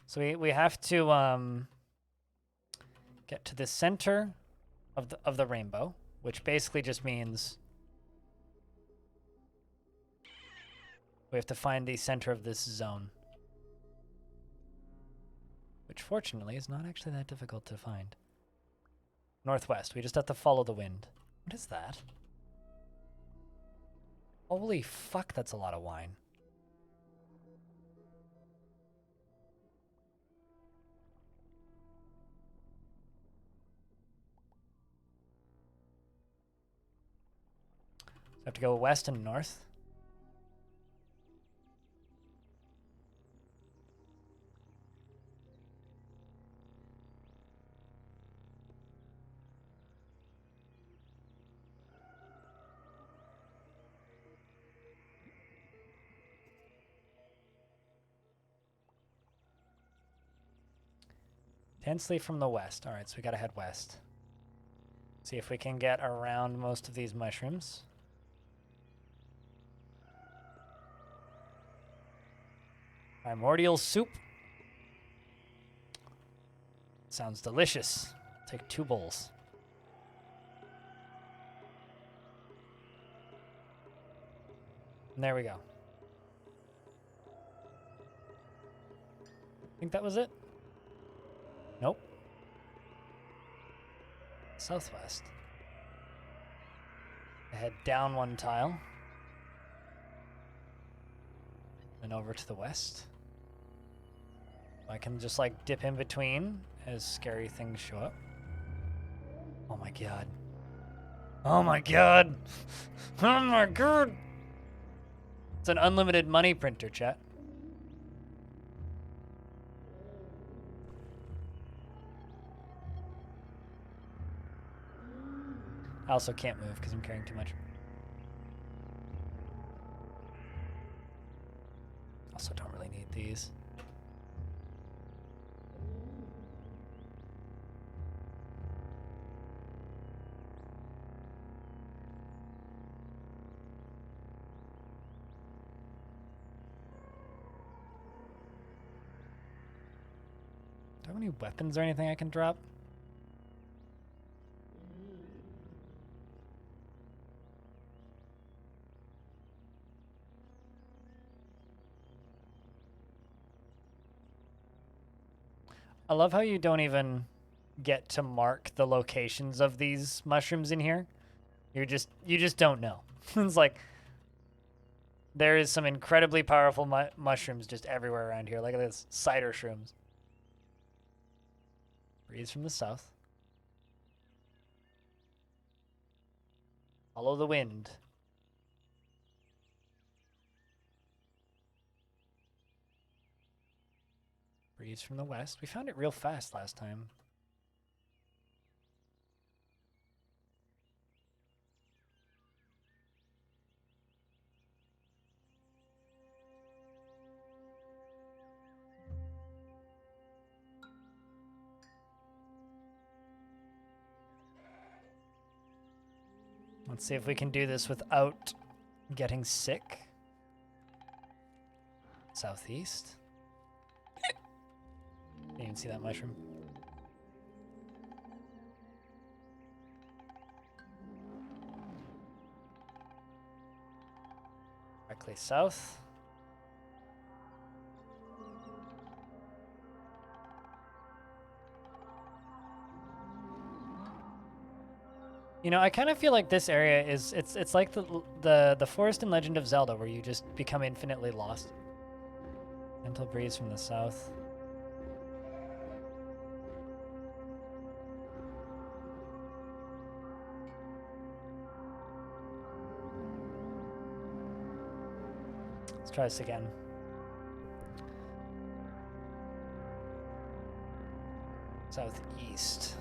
So we have to get to the center of the rainbow, which basically just means we have to find the center of this zone, which fortunately is not actually that difficult to find. Northwest. We just have to follow the wind. What is that? Holy fuck, that's a lot of wine. So I have to go west and north. Intensely from the west. All right, so we gotta head west. See if we can get around most of these mushrooms. Primordial soup. Sounds delicious. Take 2 bowls. And there we go. I think that was it. Nope. Southwest. I head down 1 tile. Then over to the west. I can just like dip in between as scary things show up. Oh my god. Oh my god. Oh my god. It's an unlimited money printer, chat. I also can't move because I'm carrying too much. Also don't really need these. Do I have any weapons or anything I can drop? I love how you don't even get to mark the locations of these mushrooms in here. You just don't know. It's like there is some incredibly powerful mushrooms just everywhere around here. Look at this, cider shrooms. Breeze from the south. Follow the wind. Breeze from the west. We found it real fast last time. Let's see if we can do this without getting sick. Southeast. Didn't even see that mushroom. Directly south. You know, I kind of feel like this area is it's like the forest in Legend of Zelda where you just become infinitely lost. Gentle breeze from the south. Let's try this again. Southeast.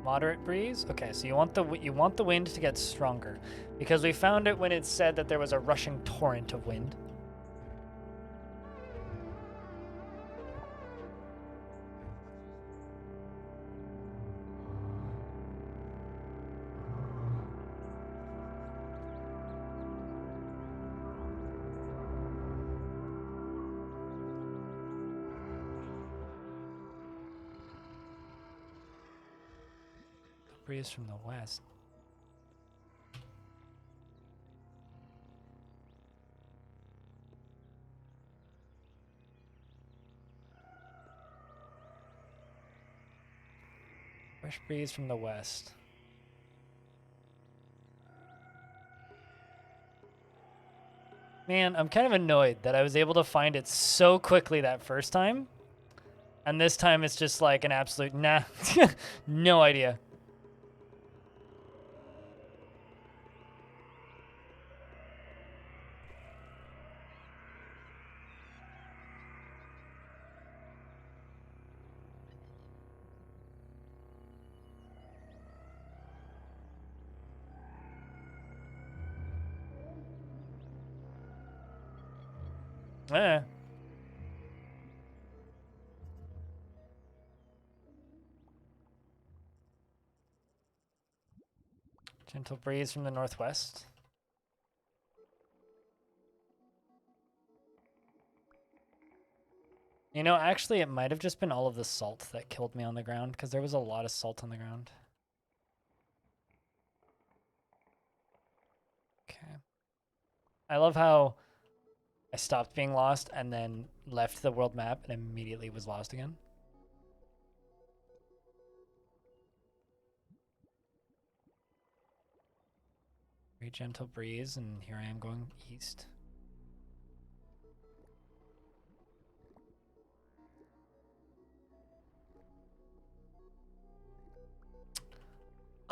Moderate breeze. Okay, so you want the wind to get stronger, because we found it when it said that there was a rushing torrent of wind. Breeze from the west. Fresh breeze from the west. Man, I'm kind of annoyed that I was able to find it so quickly that first time. And this time it's just like an absolute nah. No idea. Eh. Gentle breeze from the northwest. You know, actually, it might have just been all of the salt that killed me on the ground, because there was a lot of salt on the ground. Okay. I love how I stopped being lost and then left the world map and immediately was lost again. Very gentle breeze, and here I am going east.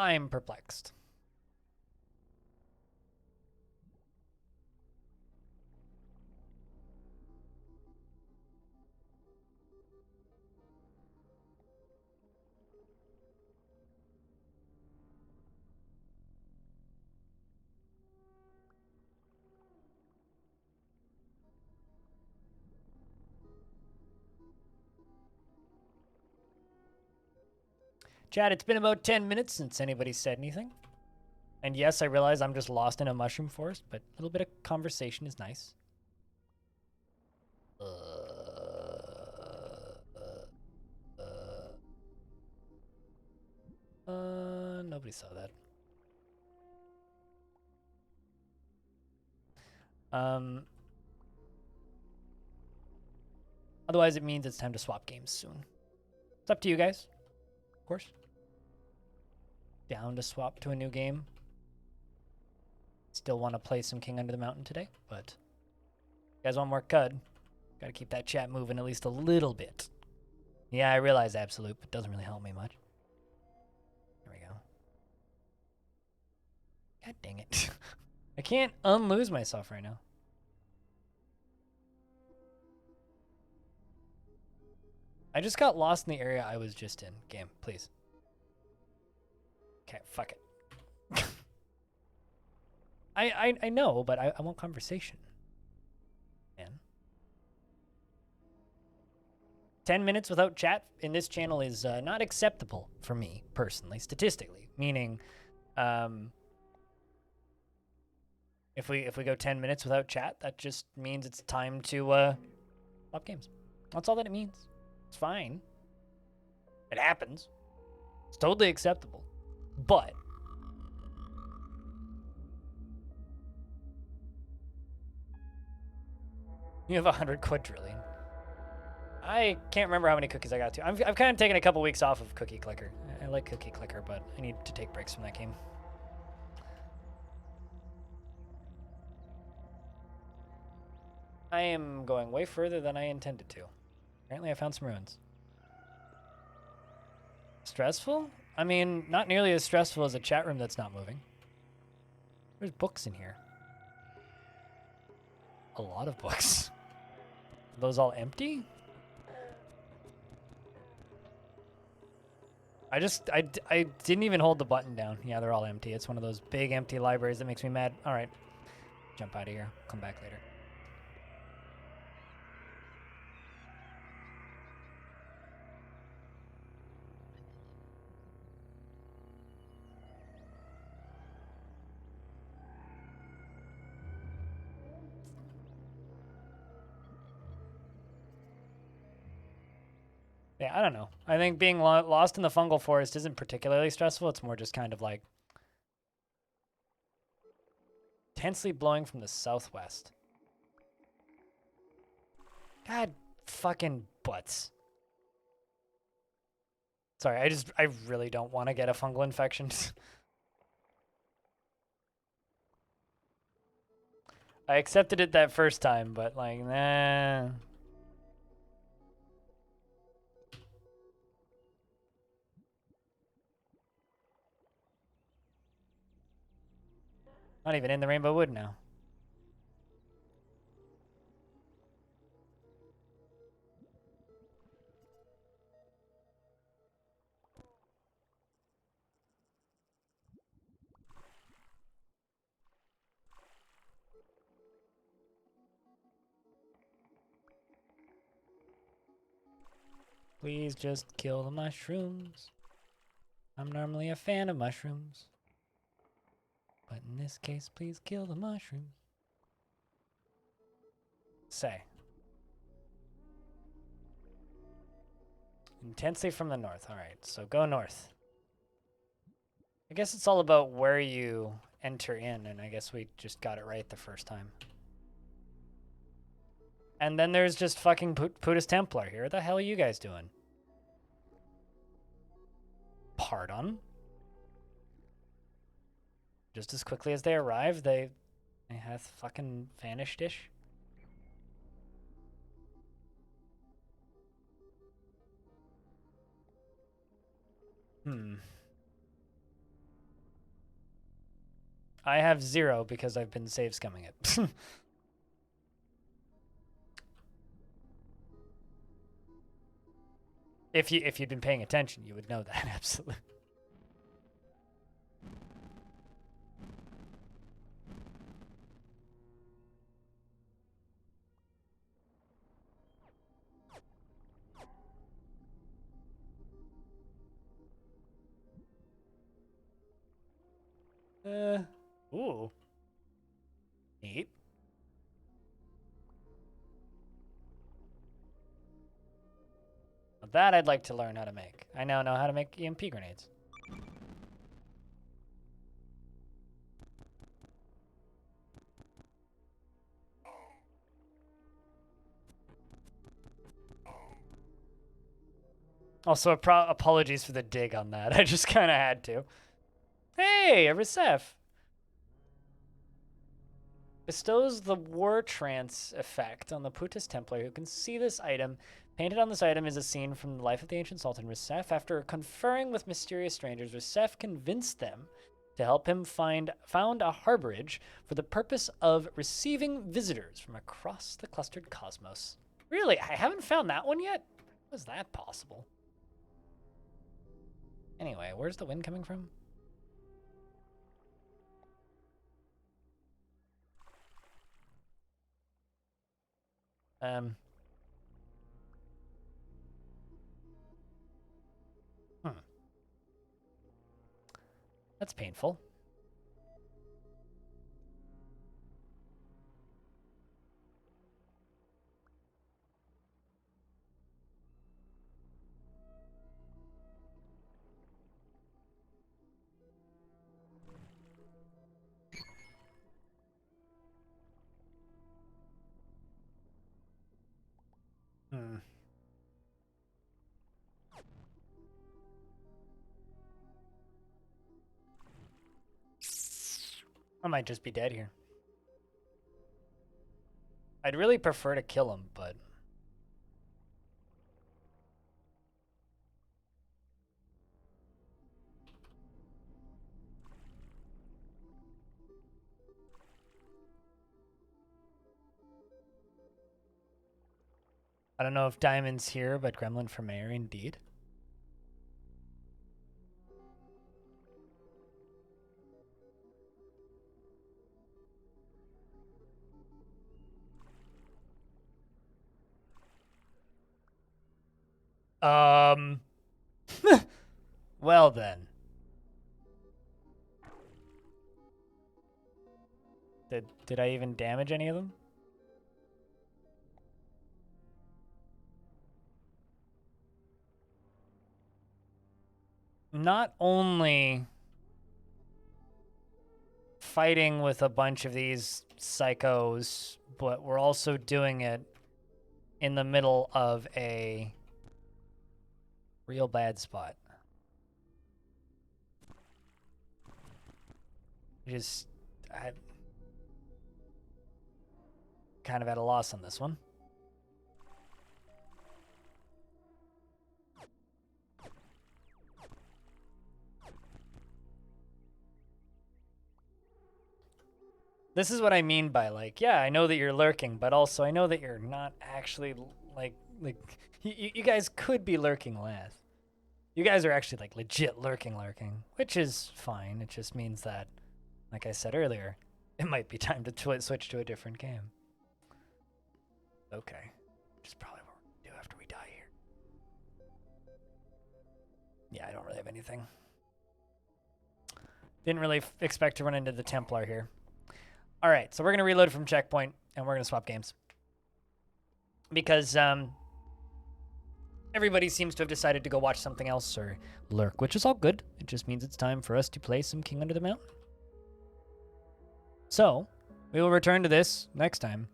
I'm perplexed. Chad, it's been about 10 minutes since anybody said anything. And yes, I realize I'm just lost in a mushroom forest, but a little bit of conversation is nice. Nobody saw that. Otherwise, it means it's time to swap games soon. It's up to you guys, of course. Down to swap to a new game. Still want to play some King Under the Mountain today, but you guys want more CUD? Gotta keep that chat moving at least a little bit. Yeah, I realize Absolute, but it doesn't really help me much. There we go. God dang it. I can't unlose myself right now. I just got lost in the area I was just in. Game, please. Okay, fuck it. I know, but I want conversation. Man. 10 minutes without chat in this channel is not acceptable for me, personally, statistically. Meaning, if we go 10 minutes without chat, that just means it's time to swap games. That's all that it means. It's fine. It happens. It's totally acceptable. But you have 100 quadrillion. I can't remember how many cookies I got to. I've kind of taken a couple weeks off of Cookie Clicker. I like Cookie Clicker, but I need to take breaks from that game. I am going way further than I intended to. Apparently I found some ruins. Stressful? I mean, not nearly as stressful as a chat room that's not moving. There's books in here. A lot of books. Are those all empty? I didn't even hold the button down. Yeah, they're all empty. It's one of those big empty libraries that makes me mad. All right, jump out of here. Come back later. Yeah, I don't know. I think being lost in the fungal forest isn't particularly stressful. It's more just kind of like intensely blowing from the southwest. God fucking butts. Sorry, I really don't want to get a fungal infection. I accepted it that first time, but like, nah. Not even in the Rainbow Wood now. Please just kill the mushrooms. I'm normally a fan of mushrooms. But in this case, please kill the mushrooms. Say. Intensely from the north. Alright, so go north. I guess it's all about where you enter in, and I guess we just got it right the first time. And then there's just fucking Putis Templar here. What the hell are you guys doing? Pardon? Just as quickly as they arrived, they hath fucking vanished-ish. I have 0 because I've been save scumming it. If you'd been paying attention, you would know that. Absolutely. Ooh. Neat. That I'd like to learn how to make. I now know how to make EMP grenades. Also, apologies for the dig on that. I just kind of had to. Hey, a Recef. Bestows the War Trance effect on the Putis Templar who can see this item. Painted on this item is a scene from the life of the ancient Sultan Recef. After conferring with mysterious strangers, Recef convinced them to help him found a harborage for the purpose of receiving visitors from across the clustered cosmos. Really? I haven't found that one yet? How is that possible? Anyway, where's the wind coming from? That's painful. I might just be dead here. I'd really prefer to kill him, but... I don't know if Diamond's here, but Gremlin for Mayor indeed. Well then. Did I even damage any of them? Not only fighting with a bunch of these psychos, but we're also doing it in the middle of a real bad spot. I'm kind of at a loss on this one. This is what I mean by, like, yeah, I know that you're lurking, but also I know that you're not actually, like you guys could be lurking less. You guys are actually, like, legit lurking, which is fine. It just means that, like I said earlier, it might be time to switch to a different game. Okay. Which is probably what we're gonna do after we die here. Yeah, I don't really have anything. Didn't really expect to run into the Templar here. All right, so we're going to reload from checkpoint, and we're going to swap games. Because everybody seems to have decided to go watch something else or lurk, which is all good. It just means it's time for us to play some King Under the Mountain. So, we will return to this next time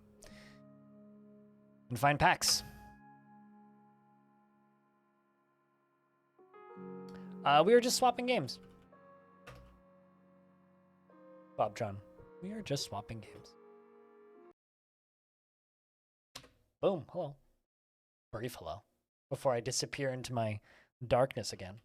and find packs. We are just swapping games. Bob John. We are just swapping games. Boom. Hello. Brief hello. Before I disappear into my darkness again.